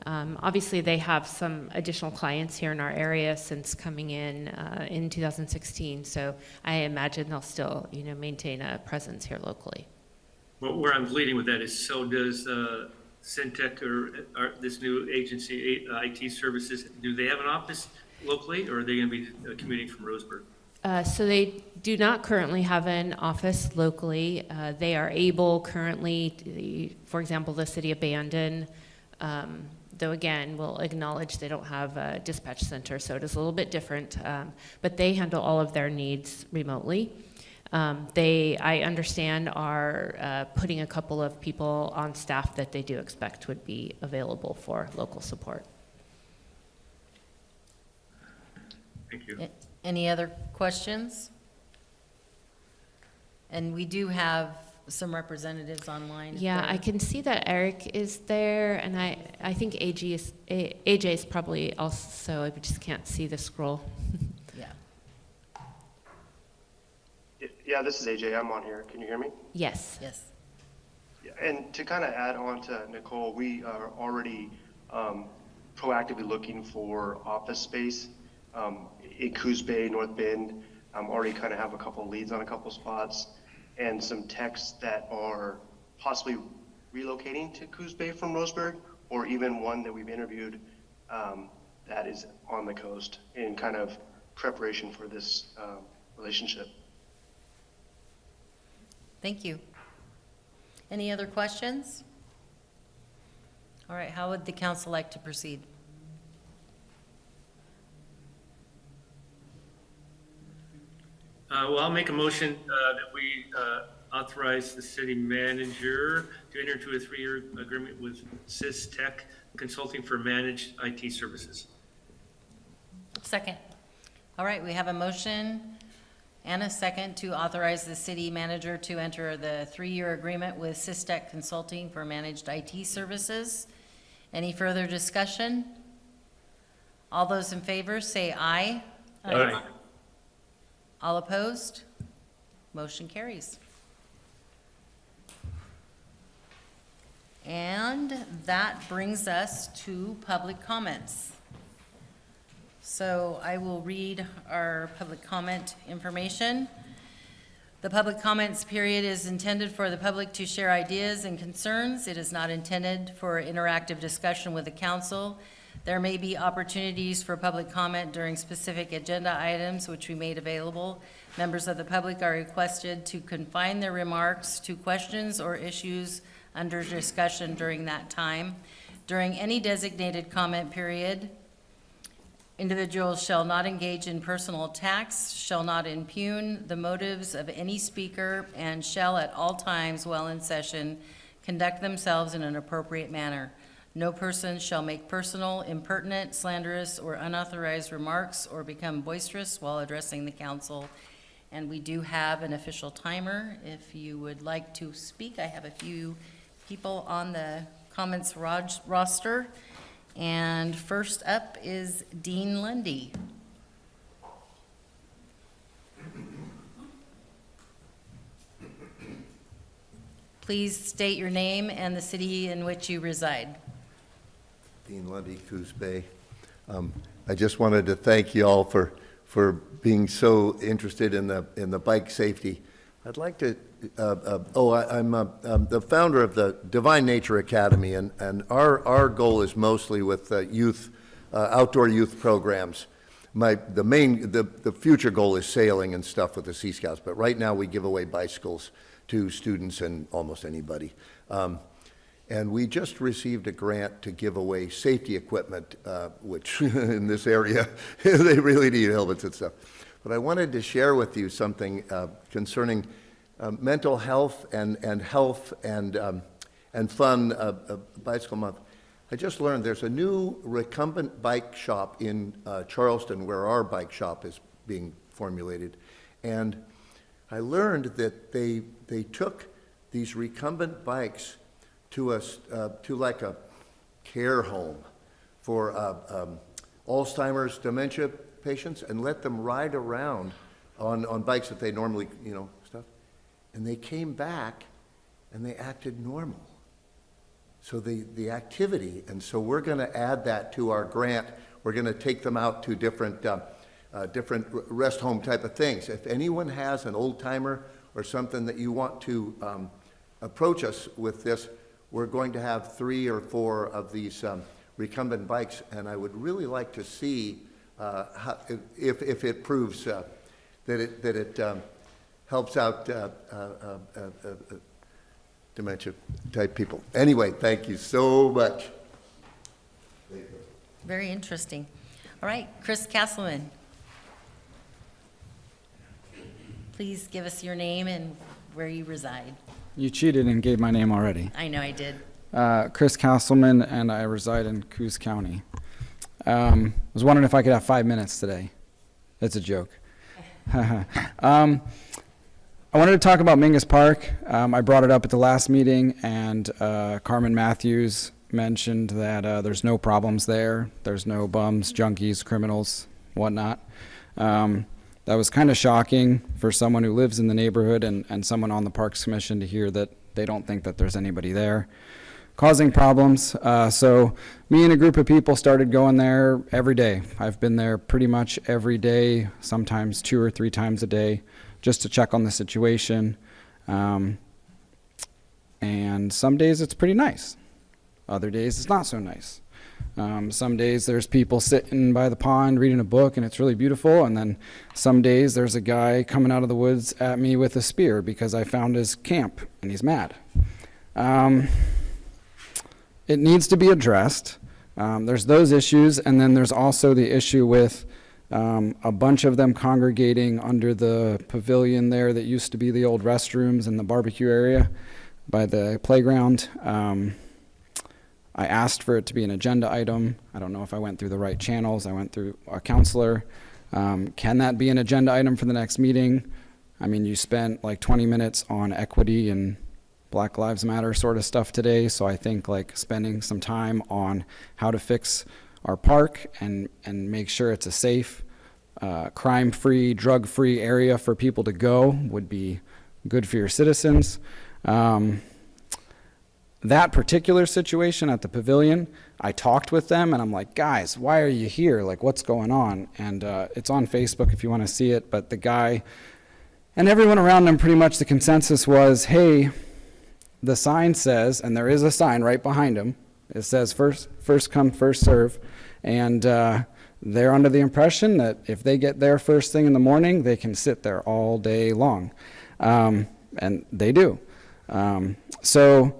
Obviously, they have some additional clients here in our area since coming in 2016. So I imagine they'll still, maintain a presence here locally. Well, where I'm leading with that is, so does Syntec or this new agency, IT Services, do they have an office locally, or are they going to be commuting from Roseburg? So they do not currently have an office locally. They are able currently, for example, the city of Bandon, though again, we'll acknowledge they don't have a dispatch center, so it is a little bit different, but they handle all of their needs remotely. They, I understand, are putting a couple of people on staff that they do expect would be available for local support. Thank you. Any other questions? And we do have some representatives online. Yeah, I can see that Eric is there, and I think AJ is probably also, I just can't see the scroll. Yeah. Yeah, this is AJ. I'm on here. Can you hear me? Yes. Yes. Yeah, and to kind of add on to Nicole, we are already proactively looking for office space in Coos Bay, North Bend. Already kind of have a couple leads on a couple spots, and some techs that are possibly relocating to Coos Bay from Roseburg, or even one that we've interviewed that is on the coast in kind of preparation for this relationship. Thank you. Any other questions? All right, how would the council like to proceed? Well, I'll make a motion that we authorize the city manager to enter into a 3-year agreement with SysTech Consulting for managed IT services. Second. All right, we have a motion and a second to authorize the city manager to enter the 3-year agreement with SysTech Consulting for managed IT services. Any further discussion? All those in favor say aye. Aye. All opposed? Motion carries. And that brings us to public comments. So I will read our public comment information. The public comments period is intended for the public to share ideas and concerns. It is not intended for interactive discussion with the council. There may be opportunities for public comment during specific agenda items which we made available. Members of the public are requested to confine their remarks to questions or issues under discussion during that time. During any designated comment period, individuals shall not engage in personal attacks, shall not impugn the motives of any speaker, and shall at all times while in session conduct themselves in an appropriate manner. No person shall make personal, impertinent, slanderous, or unauthorized remarks or become boisterous while addressing the council. And we do have an official timer. If you would like to speak, I have a few people on the comments roster. And first up is Dean Lundy. Please state your name and the city in which you reside. Dean Lundy, Coos Bay. I just wanted to thank you all for being so interested in the bike safety. I'd like to, I'm the founder of the Divine Nature Academy, and our goal is mostly with youth, outdoor youth programs. The future goal is sailing and stuff with the Sea Scouts, but right now we give away bicycles to students and almost anybody. And we just received a grant to give away safety equipment, which in this area, they really need helmets and stuff. But I wanted to share with you something concerning mental health and fun bicycle month. I just learned there's a new recumbent bike shop in Charleston where our bike shop is being formulated. And I learned that they took these recumbent bikes to like a care home for Alzheimer's dementia patients and let them ride around on bikes that they normally, stuff. And they came back and they acted normal. So the activity, and so we're going to add that to our grant. We're going to take them out to different rest home type of things. If anyone has an old timer or something that you want to approach us with this, we're going to have 3 or 4 of these recumbent bikes, and I would really like to see if it proves that it helps out dementia type people. Anyway, thank you so much. Very interesting. All right, Chris Castleman. Please give us your name and where you reside. You cheated and gave my name already. I know I did. Chris Castleman, and I reside in Coos County. I was wondering if I could have 5 minutes today. That's a joke. I wanted to talk about Mingus Park. I brought it up at the last meeting, and Carmen Matthews mentioned that there's no problems there. There's no bums, junkies, criminals, whatnot. That was kind of shocking for someone who lives in the neighborhood and someone on the Parks Commission to hear that they don't think that there's anybody there causing problems. So me and a group of people started going there every day. I've been there pretty much every day, sometimes 2 or 3 times a day, just to check on the situation. And some days it's pretty nice. Other days it's not so nice. Some days there's people sitting by the pond reading a book and it's really beautiful, and then some days there's a guy coming out of the woods at me with a spear because I found his camp and he's mad. It needs to be addressed. There's those issues, and then there's also the issue with a bunch of them congregating under the pavilion there that used to be the old restrooms and the barbecue area by the playground. I asked for it to be an agenda item. I don't know if I went through the right channels. I went through our counselor. Can that be an agenda item for the next meeting? I mean, you spent like 20 minutes on equity and Black Lives Matter sort of stuff today, so I think like spending some time on how to fix our park and make sure it's a safe, crime-free, drug-free area for people to go would be good for your citizens. That particular situation at the pavilion, I talked with them and I'm like, guys, why are you here? Like, what's going on? And it's on Facebook if you want to see it, but the guy and everyone around him, pretty much the consensus was, hey, the sign says, and there is a sign right behind him, it says first come, first serve, and they're under the impression that if they get there first thing in the morning, they can sit there all day long, and they do. So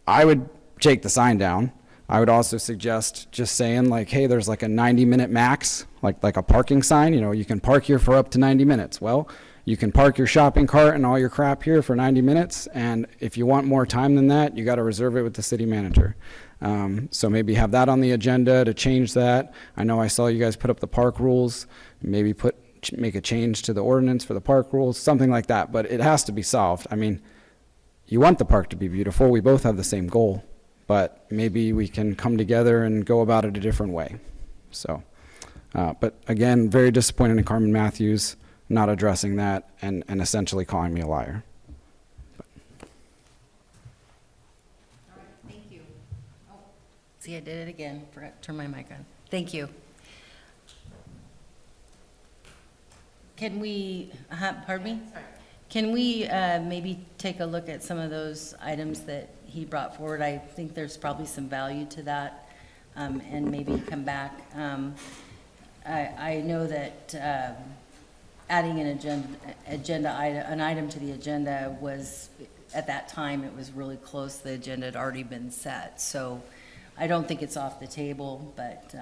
I would take the sign down. I would also suggest just saying like, hey, there's like a 90-minute max, like a parking sign, you can park here for up to 90 minutes. Well, you can park your shopping cart and all your crap here for 90 minutes, and if you want more time than that, you got to reserve it with the city manager. So maybe have that on the agenda to change that. I know I saw you guys put up the park rules, maybe make a change to the ordinance for the park rules, something like that, but it has to be solved. I mean, you want the park to be beautiful. We both have the same goal, but maybe we can come together and go about it a different way. So, but again, very disappointed in Carmen Matthews not addressing that and essentially calling me a liar. Thank you. Oh, see, I did it again. Forgot to turn my mic on. Thank you. Can we, pardon me? Sorry. Can we maybe take a look at some of those items that he brought forward? I think there's probably some value to that, and maybe come back. I know that adding an item to the agenda was, at that time, it was really close. The agenda had already been set, so I don't think it's off the table, but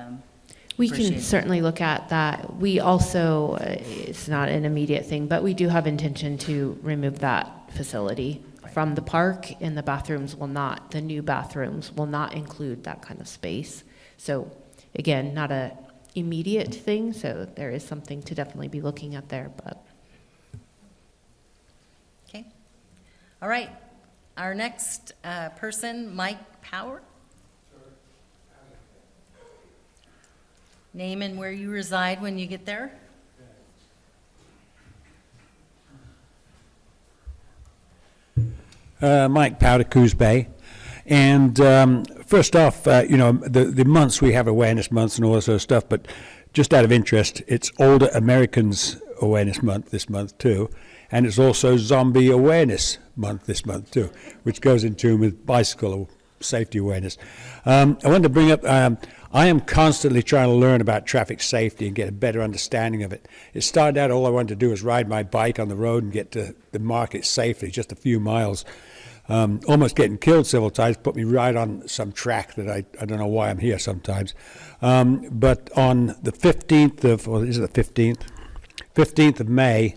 we can certainly look at that. We also, it's not an immediate thing, but we do have intention to remove that facility from the park, and the bathrooms will not, the new bathrooms will not include that kind of space. So again, not a immediate thing, so there is something to definitely be looking at there, but. Okay. All right. Our next person, Mike Power. Name and where you reside when you get there. Mike Powder, Coos Bay. And first off, the months we have awareness months and all that sort of stuff, but just out of interest, it's Older Americans Awareness Month this month too, and it's also Zombie Awareness Month this month too, which goes in tune with bicycle safety awareness. I wanted to bring up, I am constantly trying to learn about traffic safety and get a better understanding of it. It started out all I wanted to do was ride my bike on the road and get to the market safely, just a few miles. Almost getting killed several times, put me right on some track that I don't know why I'm here sometimes. But on the 15th of, or is it the 15th? 15th of May,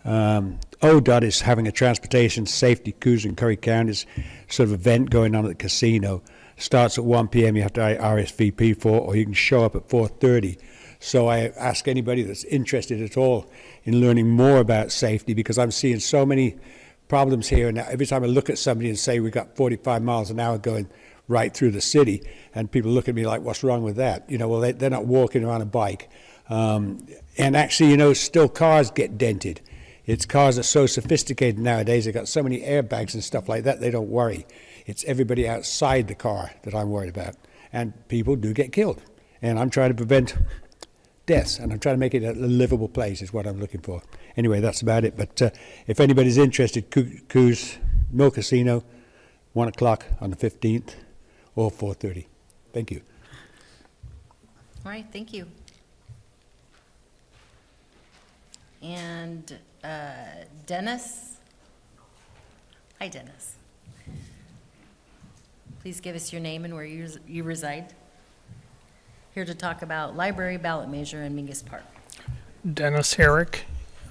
ODOT is having a transportation safety Coos and Curry counties sort of event going on at the casino. Starts at 1 p.m. You have to RSVP for, or you can show up at 4:30. So I ask anybody that's interested at all in learning more about safety, because I'm seeing so many problems here, and every time I look at somebody and say we've got 45 miles an hour going right through the city, and people look at me like, what's wrong with that? Well, they're not walking around a bike. And actually, still cars get dented. It's cars are so sophisticated nowadays, they've got so many airbags and stuff like that, they don't worry. It's everybody outside the car that I'm worried about. And people do get killed. And I'm trying to prevent deaths, and I'm trying to make it a livable place is what I'm looking for. Anyway, that's about it. But if anybody's interested, Coos Mill Casino, 1 o'clock on the 15th, or 4:30. Thank you. All right, thank you. And Dennis? Hi, Dennis. Please give us your name and where you reside. Here to talk about library ballot measure in Mingus Park. Dennis Herrick.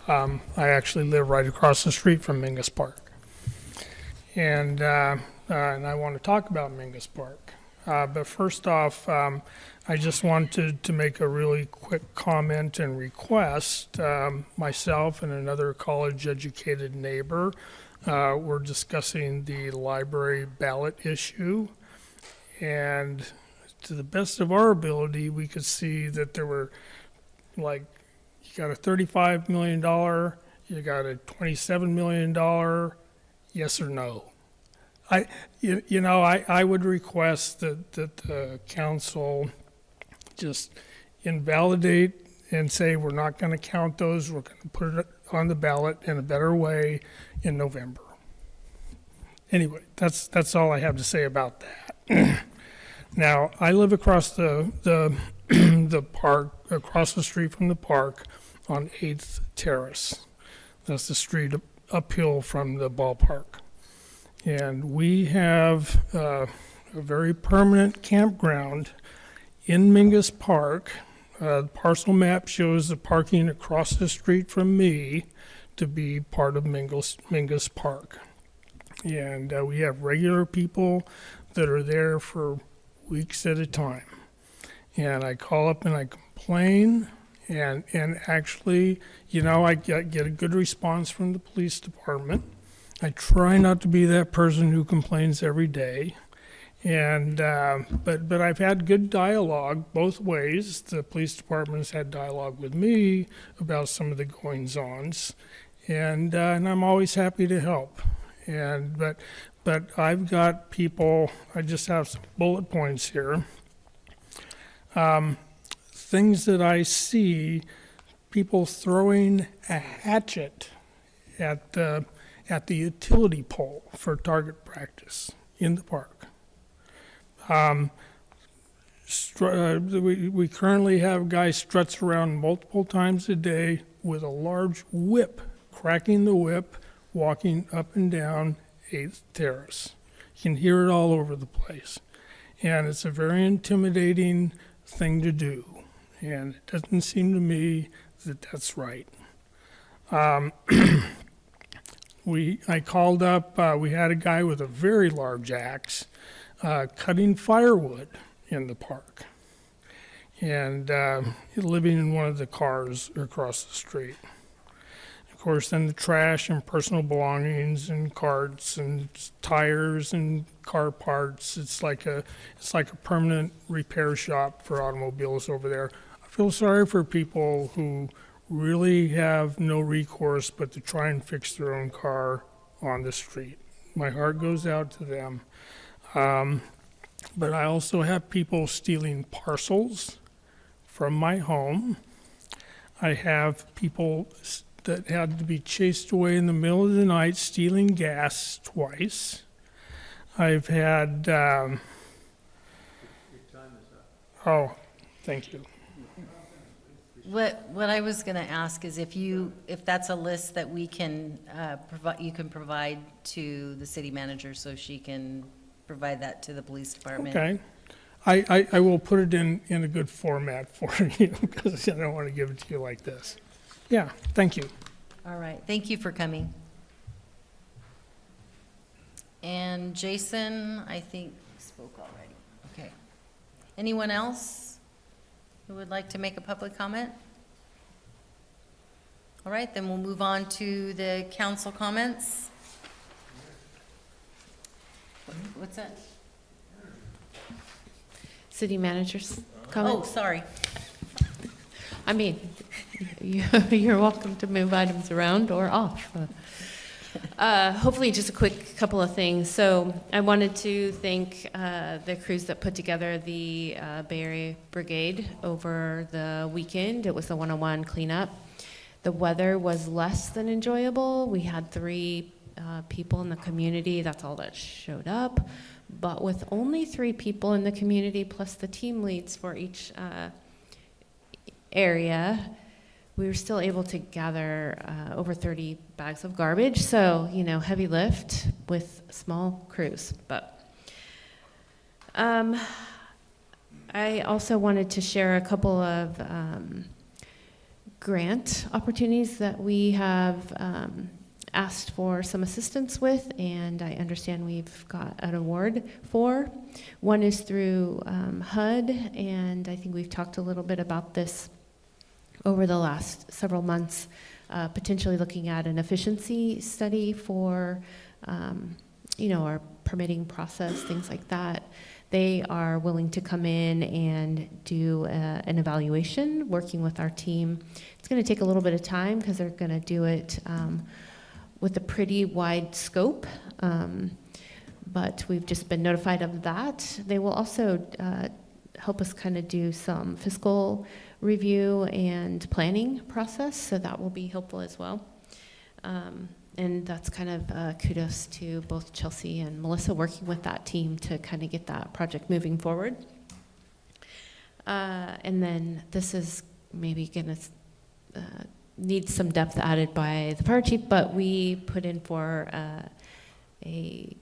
I actually live right across the street from Mingus Park. And I want to talk about Mingus Park. But first off, I just wanted to make a really quick comment and request. Myself and another college-educated neighbor were discussing the library ballot issue. And to the best of our ability, we could see that there were, like, you got a $35 million, you got a $27 million, yes or no. I would request that the council just invalidate and say we're not going to count those, we're going to put it on the ballot in a better way in November. Anyway, that's all I have to say about that. Now, I live across the park, across the street from the park on 8th Terrace. That's the street uphill from the ballpark. And we have a very permanent campground in Mingus Park. The parcel map shows the parking across the street from me to be part of Mingus Park. And we have regular people that are there for weeks at a time. And I call up and I complain, and actually, I get a good response from the police department. I try not to be that person who complains every day. And, but I've had good dialogue both ways. The police department's had dialogue with me about some of the goings-ons, and I'm always happy to help. And, but I've got people, I just have some bullet points here. Things that I see, people throwing a hatchet at the utility pole for target practice in the park. We currently have guys struts around multiple times a day with a large whip, cracking the whip, walking up and down 8th Terrace. You can hear it all over the place. And it's a very intimidating thing to do. And it doesn't seem to me that that's right. I called up, we had a guy with a very large axe cutting firewood in the park, and living in one of the cars across the street. Of course, then the trash and personal belongings and carts and tires and car parts. It's like a permanent repair shop for automobiles over there. I feel sorry for people who really have no recourse but to try and fix their own car on the street. My heart goes out to them. But I also have people stealing parcels from my home. I have people that had to be chased away in the middle of the night stealing gas twice. I've had, oh, thank you. What I was going to ask is if that's a list that we can you can provide to the city manager so she can provide that to the police department. Okay. I will put it in a good format for you because I don't want to give it to you like this. Yeah, thank you. All right, thank you for coming. And Jason, I think, spoke already. Okay. Anyone else who would like to make a public comment? All right, then we'll move on to the council comments. What's that? City managers comment? Oh, sorry. I mean, you're welcome to move items around or off. Hopefully just a quick couple of things. So I wanted to thank the crews that put together the Bay Area Brigade over the weekend. It was the 101 cleanup. The weather was less than enjoyable. We had 3 people in the community, that's all that showed up. But with only 3 people in the community, plus the team leads for each area, we were still able to gather over 30 bags of garbage. So, you know, heavy lift with small crews. But I also wanted to share a couple of grant opportunities that we have asked for some assistance with, and I understand we've got an award for. One is through HUD, and I think we've talked a little bit about this over the last several months, potentially looking at an efficiency study for, you know, our permitting process, things like that. They are willing to come in and do an evaluation, working with our team. It's going to take a little bit of time because they're going to do it with a pretty wide scope, but we've just been notified of that. They will also help us kind of do some fiscal review and planning process, so that will be helpful as well. And that's kind of kudos to both Chelsea and Melissa working with that team to kind of get that project moving forward. And then this is maybe going to need some depth added by the fire chief, but we put in for a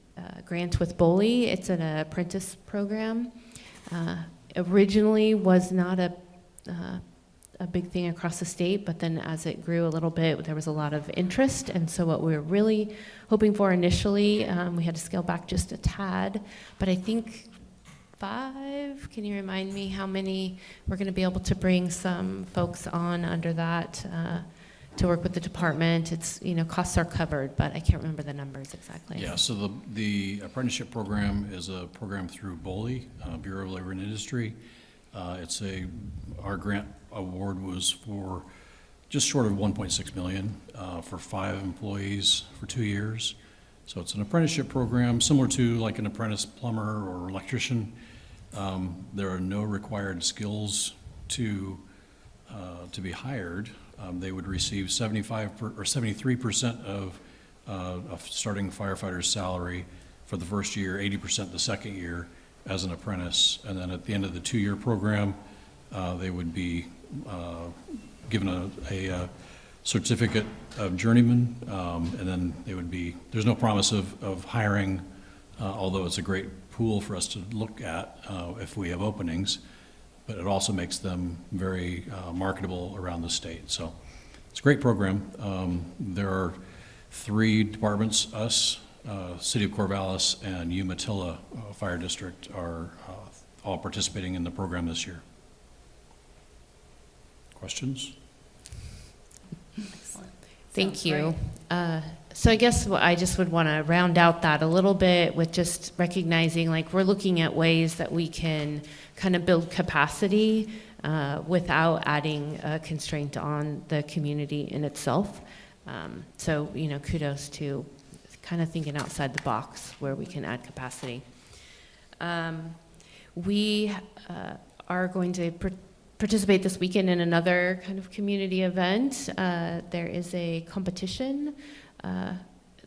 grant with BOLI. It's an apprentice program. Originally was not a big thing across the state, but then as it grew a little bit, there was a lot of interest. And so what we were really hoping for initially, we had to scale back just a tad, but I think 5, can you remind me how many we're going to be able to bring some folks on under that to work with the department. It's, costs are covered, but I can't remember the numbers exactly. Yeah, so the apprenticeship program is a program through BOLI, Bureau of Labor and Industry. Our grant award was for just short of 1.6 million for 5 employees for 2 years. So it's an apprenticeship program similar to like an apprentice plumber or electrician. There are no required skills to be hired. They would receive 73% of a starting firefighter's salary for the first year, 80% the second year as an apprentice, and then at the end of the 2-year program, they would be given a certificate of journeyman, and then there's no promise of hiring, although it's a great pool for us to look at if we have openings, but it also makes them very marketable around the state. So it's a great program. There are 3 departments, us, City of Corvallis, and Umatilla Fire District are all participating in the program this year. Questions? Excellent. Thank you. So I guess I just would want to round out that a little bit with just recognizing, like, we're looking at ways that we can kind of build capacity without adding a constraint on the community in itself. So, kudos to kind of thinking outside the box where we can add capacity. We are going to participate this weekend in another kind of community event. There is a competition.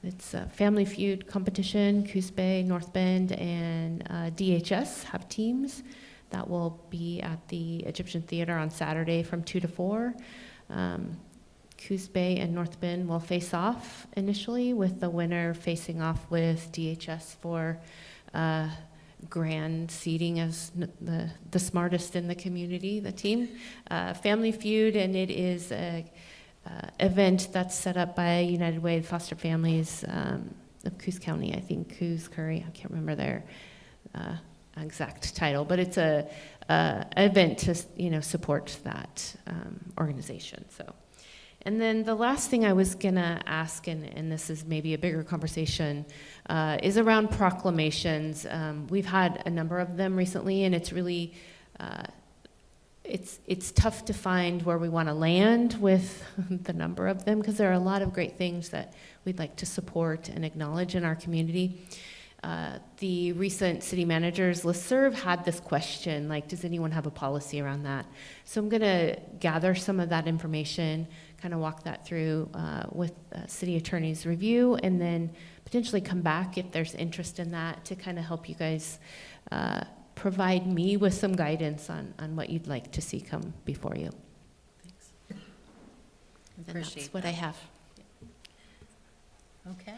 It's a Family Feud competition. Coos Bay, North Bend, and DHS have teams that will be at the Egyptian Theater on Saturday from 2 to 4. Coos Bay and North Bend will face off initially, with the winner facing off with DHS for grand seating as the smartest in the community, the team. Family Feud, and it is a event that's set up by United Way Foster Families of Coos County. I think Coos, Curry, I can't remember their exact title, but it's a event to support that organization. So. And then the last thing I was going to ask, and this is maybe a bigger conversation, is around proclamations. We've had a number of them recently, and it's really, it's tough to find where we want to land with the number of them, because there are a lot of great things that we'd like to support and acknowledge in our community. The recent city managers listserv had this question, like, does anyone have a policy around that? So I'm going to gather some of that information, kind of walk that through with city attorney's review, and then potentially come back if there's interest in that to kind of help you guys provide me with some guidance on what you'd like to see come before you. Thanks. And Appreciate that's what I have. Okay.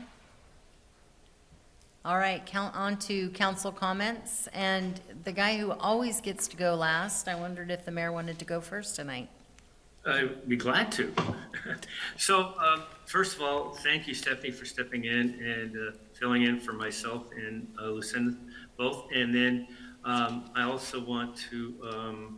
All right, on to council comments, and the guy who always gets to go last, I wondered if the mayor wanted to go first tonight. I'd be glad to. So, first of all, thank you, Stephanie, for stepping in and filling in for myself and Lucinda both. And then I also want to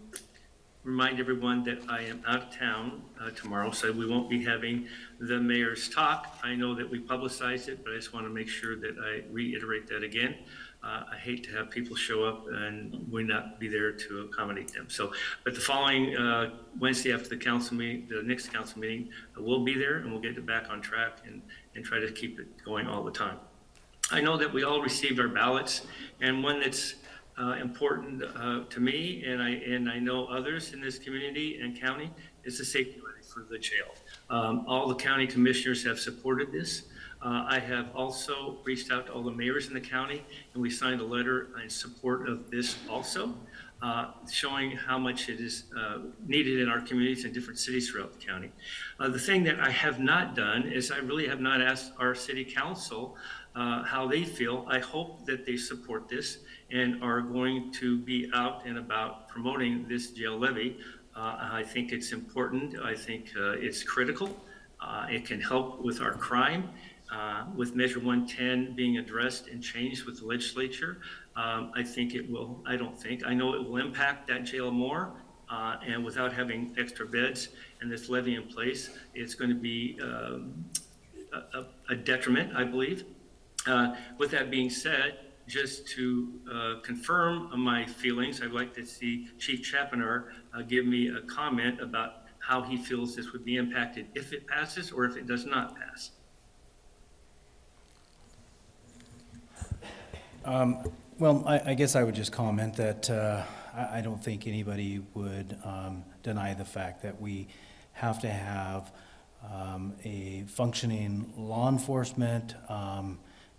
remind everyone that I am out of town tomorrow, so we won't be having the mayor's talk. I know that we publicized it, but I just want to make sure that I reiterate that again. I hate to have people show up and we not be there to accommodate them. So, but the following Wednesday after the council meeting, the next council meeting, we'll be there and we'll get it back on track and try to keep it going all the time. I know that we all received our ballots, and one that's important to me, and I know others in this community and county, is the safety levy for the jail. All the county commissioners have supported this. I have also reached out to all the mayors in the county, and we signed a letter in support of this also, showing how much it is needed in our communities and different cities throughout the county. The thing that I have not done is I really have not asked our city council how they feel. I hope that they support this and are going to be out and about promoting this jail levy. I think it's important. I think it's critical. It can help with our crime. With Measure 110 being addressed and changed with the legislature, I think it will, I know it will impact that jail more and without having extra beds and this levy in place, it's going to be a detriment, I believe. With that being said, just to confirm my feelings, I'd like to see Chief Chapinar give me a comment about how he feels this would be impacted if it passes or if it does not pass. Well, I guess I would just comment that I don't think anybody would deny the fact that we have to have a functioning law enforcement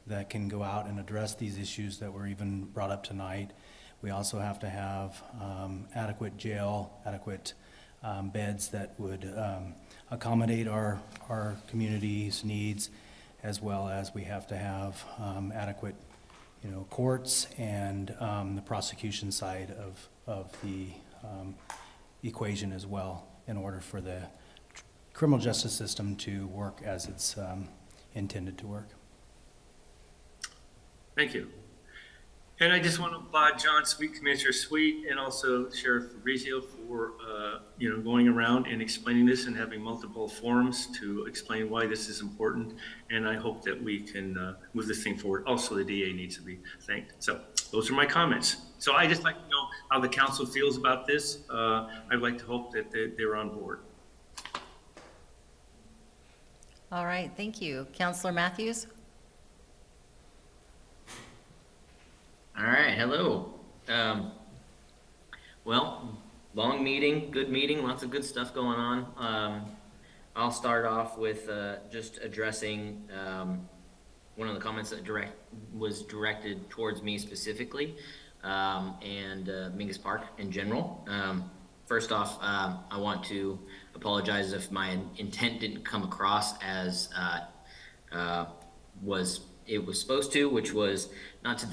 that can go out and address these issues that were even brought up tonight. We also have to have adequate beds that would accommodate our community's needs, as well as we have to have adequate courts and the prosecution side of the equation as well, in order for the criminal justice system to work as it's intended to work. Thank you. And I just want to applaud John Sweet, Commissioner Sweet, and also Sheriff Fabrizio for going around and explaining this and having multiple forums to explain why this is important. And I hope that we can move this thing forward. Also, the DA needs to be thanked. So those are my comments. So I just like to know how the council feels about this. I'd like to hope that they're on board. All right, thank you. Councilor Matthews? All right, hello. Well, long meeting, good meeting, lots of good stuff going on. I'll start off with just addressing one of the comments that was directed towards me specifically, and Mingus Park in general. First off, I want to apologize if my intent didn't come across as it was supposed to, which was not to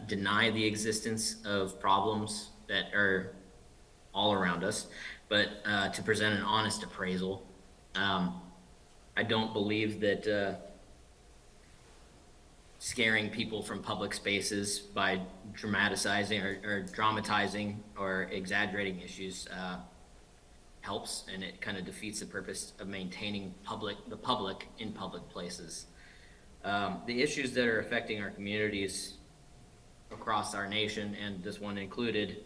deny the existence of problems that are all around us, but to present an honest appraisal. I don't believe that scaring people from public spaces by dramatizing or dramatizing or exaggerating issues helps, and it kind of defeats the purpose of maintaining the public in public places. The issues that are affecting our communities across our nation, and this one included,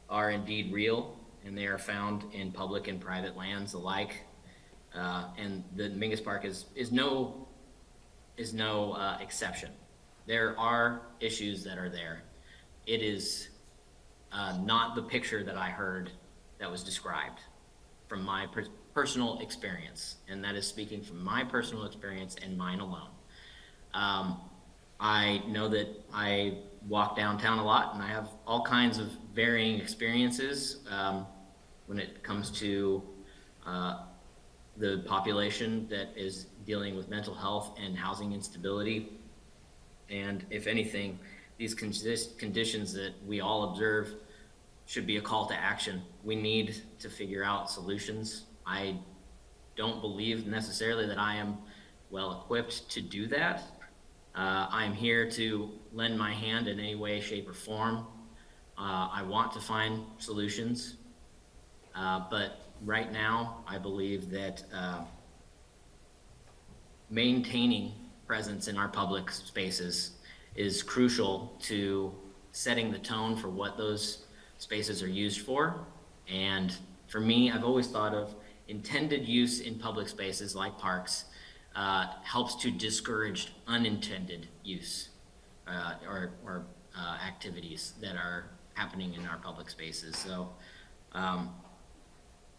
are indeed real, and they are found in public and private lands alike. And the Mingus Park is no exception. There are issues that are there. It is not the picture that I heard that was described from my personal experience, and that is speaking from my personal experience and mine alone. I know that I walk downtown a lot, and I have all kinds of varying experiences when it comes to the population that is dealing with mental health and housing instability. And if anything, these conditions that we all observe should be a call to action. We need to figure out solutions. I don't believe necessarily that I am well equipped to do that. I'm here to lend my hand in any way, shape, or form. I want to find solutions, but right now I believe that maintaining presence in our public spaces is crucial to setting the tone for what those spaces are used for. And for me, I've always thought of intended use in public spaces like parks helps to discourage unintended use or activities that are happening in our public spaces. So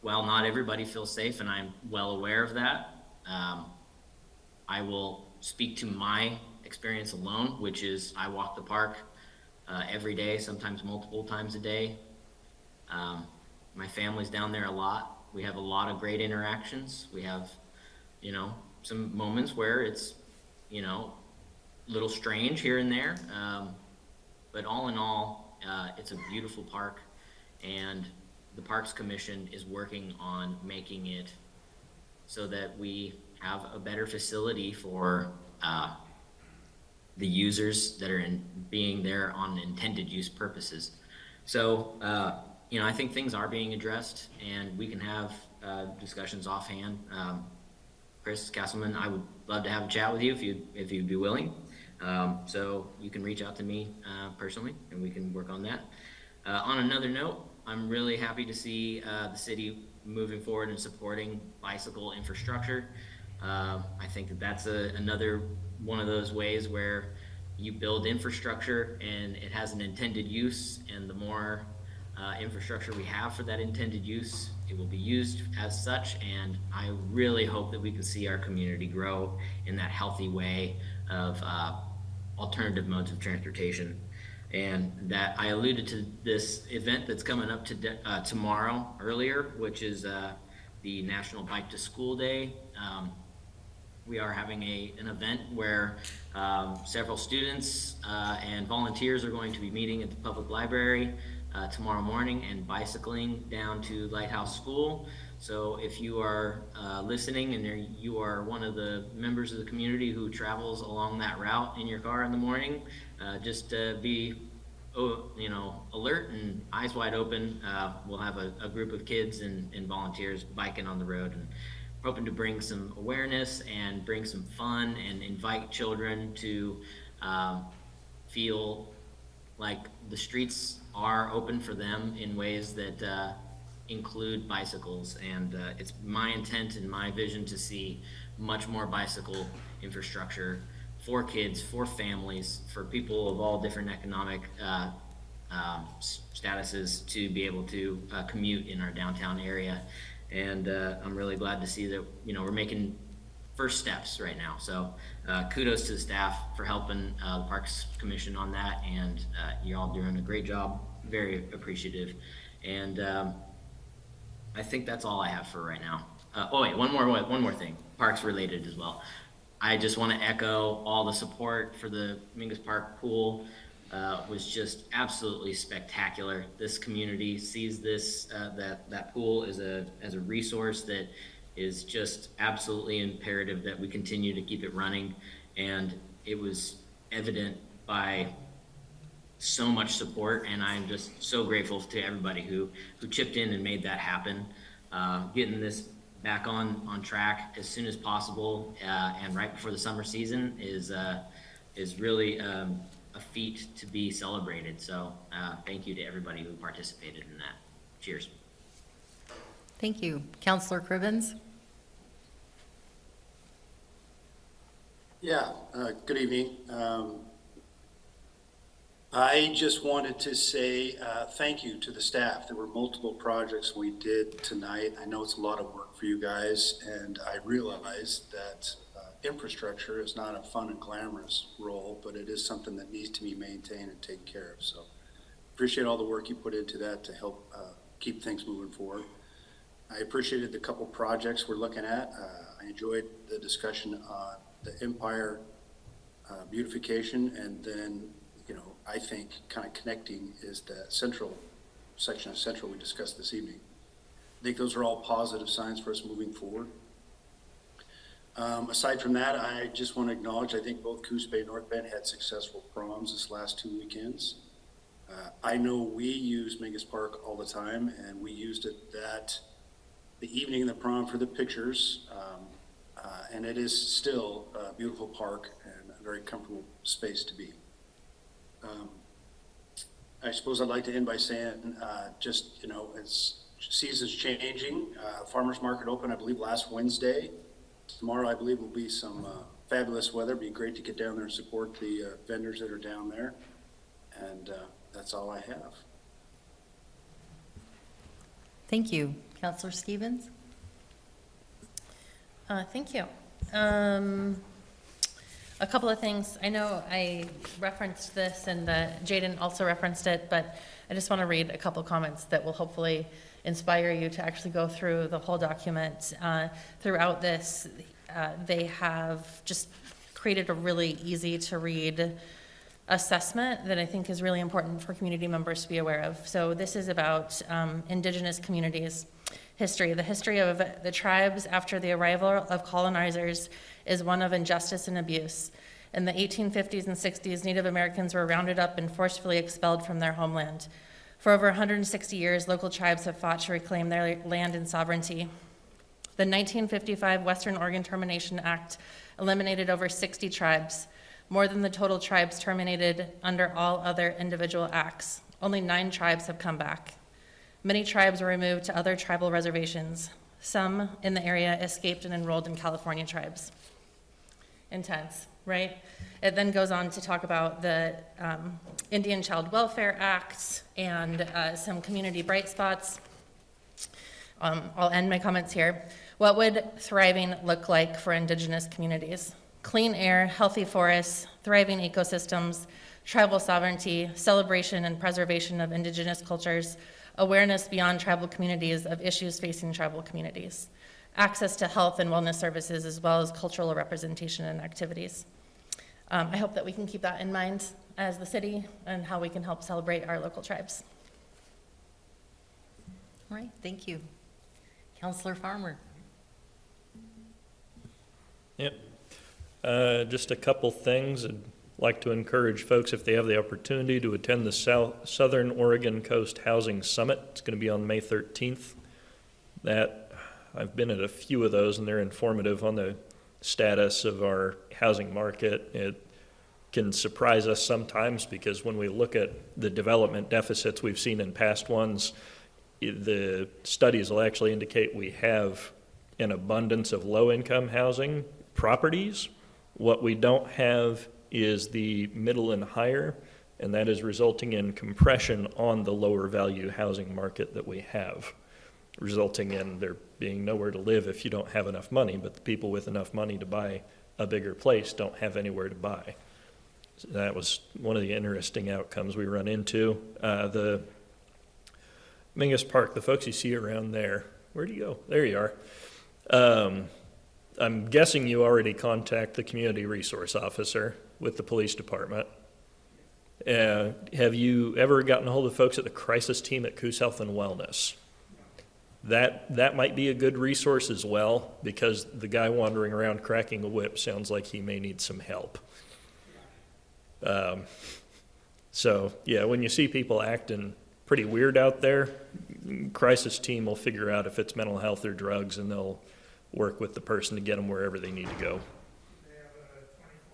while not everybody feels safe, and I'm well aware of that, I will speak to my experience alone, which is I walk the park every day, sometimes multiple times a day. My family's down there a lot. We have a lot of great interactions. We have, some moments where it's, a little strange here and there. But all in all, it's a beautiful park, and the Parks Commission is working on making it so that we have a better facility for the users that are being there on intended use purposes. So you know, I think things are being addressed, and we can have discussions offhand. Chris Castleman, I would love to have a chat with you if you'd be willing. So you can reach out to me personally, and we can work on that. On another note, I'm really happy to see the city moving forward and supporting bicycle infrastructure. I think that that's another one of those ways where you build infrastructure and it has an intended use, and the more infrastructure we have for that intended use, it will be used as such, and I really hope that we can see our community grow in that healthy way of alternative modes of transportation. And that I alluded to this event that's coming up tomorrow earlier, which is the National Bike to School Day. We are having an event where several students and volunteers are going to be meeting at the public library tomorrow morning and bicycling down to Lighthouse School. So if you are listening and you are one of the members of the community who travels along that route in your car in the morning, just be alert and eyes wide open. We'll have a group of kids and volunteers biking on the road, and we're hoping to bring some awareness and bring some fun and invite children to feel like the streets are open for them in ways that include bicycles. And it's my intent and my vision to see much more bicycle infrastructure for kids, for families, for people of all different economic statuses to be able to commute in our downtown area. And I'm really glad to see that, we're making first steps right now. So kudos to the staff for helping the Parks Commission on that, and you're all doing a great job. Very appreciative. And I think that's all I have for right now. Oh wait, one more thing, parks related as well. I just want to echo all the support for the Mingus Park pool. Was just absolutely spectacular. This community sees this that pool as a resource that is just absolutely imperative that we continue to keep it running, and it was evident by so much support, and I'm just so grateful to everybody who chipped in and made that happen. Getting this back on track as soon as possible and right before the summer season is really a feat to be celebrated. So thank you to everybody who participated in that. Cheers. Thank you. Councilor Cribbins? Yeah, good evening. I just wanted to say thank you to the staff. There were multiple projects we did tonight. I know it's a lot of work for you guys, and I realize that infrastructure is not a fun and glamorous role, but it is something that needs to be maintained and taken care of. So appreciate all the work you put into that to help keep things moving forward. I appreciated the couple projects we're looking at. I enjoyed the discussion on the Empire beautification, and then I think kind of connecting is the central section of Central we discussed this evening. I think those are all positive signs for us moving forward. Aside from that, I just want to acknowledge, I think both Coos Bay and North Bend had successful proms this last 2 weekends. I know we use Mingus Park all the time, and we used it the evening in the prom for the pictures, and it is still a beautiful park and a very comfortable space to be. I suppose I'd like to end by saying, it's season's changing. Farmers market opened, I believe, last Wednesday. Tomorrow, I believe, will be some fabulous weather. It'd be great to get down there and support the vendors that are down there. And that's all I have. Thank you. Councilor Stevens? Thank you. A couple of things. I know I referenced this and Jaden also referenced it, but I just want to read a couple comments that will hopefully inspire you to actually go through the whole document. Throughout this, they have just created a really easy to read assessment that I think is really important for community members to be aware of. So this is about indigenous communities. History. The history of the tribes after the arrival of colonizers is one of injustice and abuse. In the 1850s and 60s, Native Americans were rounded up and forcefully expelled from their homeland. For over 160 years, local tribes have fought to reclaim their land and sovereignty. The 1955 Western Oregon Termination Act eliminated over 60 tribes, more than the total tribes terminated under all other individual acts. Only 9 tribes have come back. Many tribes were removed to other tribal reservations. Some in the area escaped and enrolled in California tribes. Intense, right? It then goes on to talk about the Indian Child Welfare Act and some community bright spots. I'll end my comments here. What would thriving look like for Indigenous communities? Clean air, healthy forests, thriving ecosystems, tribal sovereignty, celebration and preservation of Indigenous cultures, awareness beyond tribal communities of issues facing tribal communities, access to health and wellness services, as well as cultural representation and activities. I hope that we can keep that in mind as the city and how we can help celebrate our local tribes. All right, thank you. Councilor Farmer. Yep. Just a couple things. I'd like to encourage folks, if they have the opportunity, to attend the Southern Oregon Coast Housing Summit. It's going to be on May 13th. I've been at a few of those, and they're informative on the status of our housing market. It can surprise us sometimes because when we look at the development deficits we've seen in past ones, the studies will actually indicate we have an abundance of low-income housing properties. What we don't have is the middle and higher, and that is resulting in compression on the lower value housing market that we have, resulting in there being nowhere to live if you don't have enough money, but the people with enough money to buy a bigger place don't have anywhere to buy. So that was one of the interesting outcomes we run into. The Mingus Park, the folks you see around there, where'd you go? There you are. I'm guessing you already contact the community resource officer with the police department. Have you ever gotten a hold of folks at the crisis team at Coos Health and Wellness? That might be a good resource as well, because the guy wandering around cracking a whip sounds like he may need some help. So yeah, when you see people acting pretty weird out there, crisis team will figure out if it's mental health or drugs, and they'll work with the person to get them wherever they need to go. They have a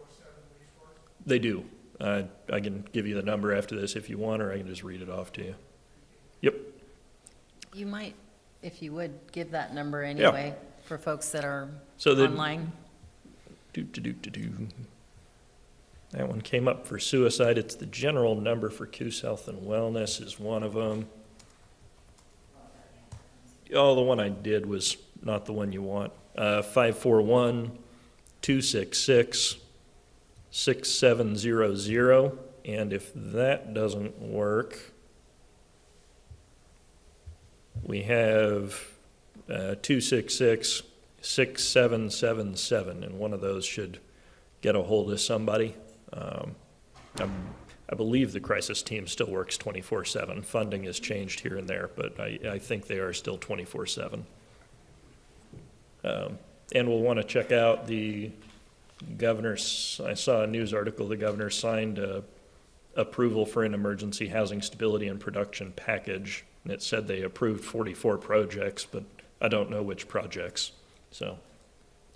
24/7 resource? They do. I can give you the number after this if you want, or I can just read it off to you. Yep. You might, if you would, give that number anyway for folks that are online. That one came up for suicide. It's the general number for Coos Health and Wellness is one of them. Oh, the one I did was not the one you want. 541-266-6700. And if that doesn't work, we have 266-6777, and one of those should get a hold of somebody. I believe the crisis team still works 24/7. Funding has changed here and there, but I think they are still 24/7. And we'll want to check out the governor's, I saw a news article, the governor signed approval for an emergency housing stability and production package. And it said they approved 44 projects, but I don't know which projects. So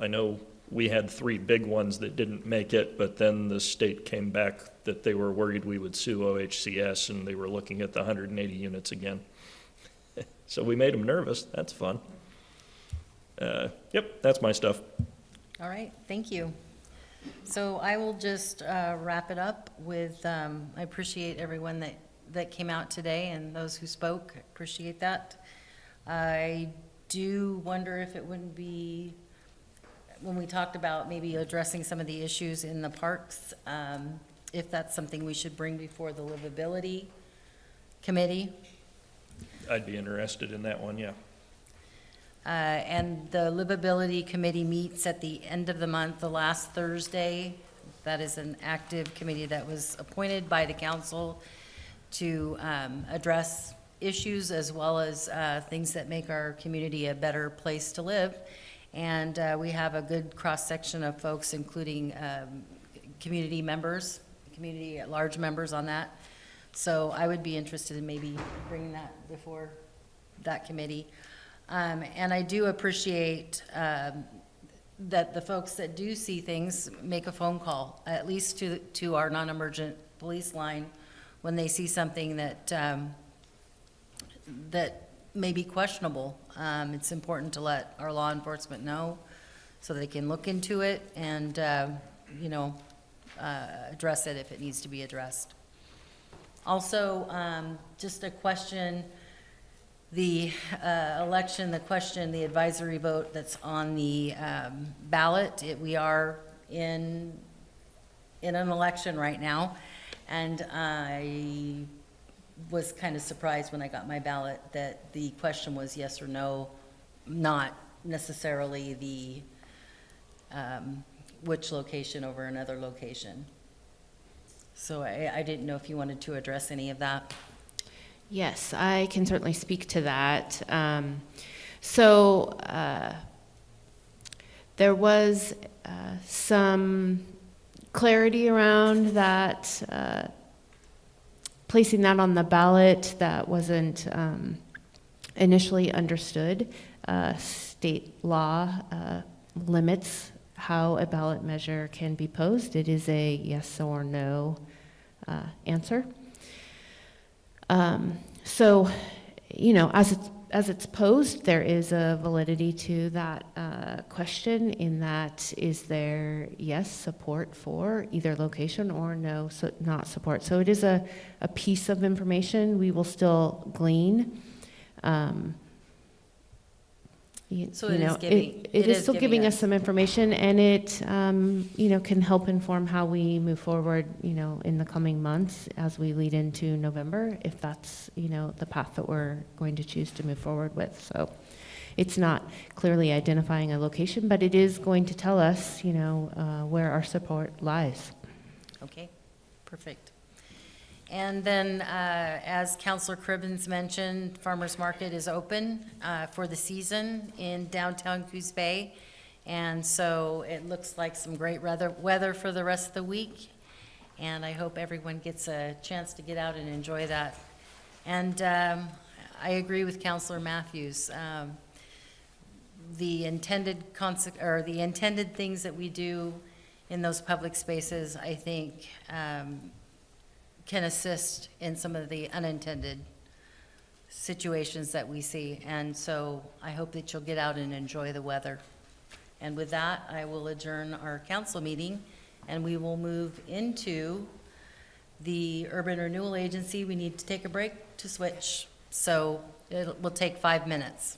I know we had 3 big ones that didn't make it, but then the state came back that they were worried we would sue OHCS, and they were looking at the 180 units again. So we made them nervous. That's fun. Yep, that's my stuff. All right, thank you. So I will just wrap it up with, I appreciate everyone that came out today and those who spoke. I appreciate that. I do wonder if it wouldn't be, when we talked about maybe addressing some of the issues in the parks, if that's something we should bring before the livability committee. I'd be interested in that one, yeah. And the livability committee meets at the end of the month, the last Thursday. That is an active committee that was appointed by the council to address issues as well as things that make our community a better place to live. And we have a good cross-section of folks, including community members, community at large members on that. So I would be interested in maybe bringing that before that committee. And I do appreciate that the folks that do see things make a phone call, at least to our non-emergent police line, when they see something that, that may be questionable. It's important to let our law enforcement know so they can look into it and, you know, address it if it needs to be addressed. Also, just a question, the election, the advisory vote that's on the ballot, we are in an election right now, and I was kind of surprised when I got my ballot that the question was yes or no, not necessarily the which location over another location. So I didn't know if you wanted to address any of that. Yes, I can certainly speak to that. There was some clarity around that, placing that on the ballot that wasn't initially understood. State law limits how a ballot measure can be posed. It is a yes or no answer. So, you know, as it's posed, there is a validity to that question in that, is there yes support for either location or no, so not support. So it is a piece of information we will still glean. So it is giving- it is still giving us some information, and it, you know, can help inform how we move forward, you know, in the coming months as we lead into November, if that's, you know, the path that we're going to choose to move forward with. So it's not clearly identifying a location, but it is going to tell us, you know, where our support lies. Okay, perfect. And then, as Councilor Cribbins mentioned, Farmers Market is open for the season in downtown Coos Bay. And so it looks like some great weather for the rest of the week. And I hope everyone gets a chance to get out and enjoy that. And I agree with Councilor Matthews. The intended things that we do in those public spaces, I think, can assist in some of the unintended situations that we see. And so I hope that you'll get out and enjoy the weather. And with that, I will adjourn our council meeting, and we will move into the Urban Renewal Agency. We need to take a break to switch, so it will take 5 minutes.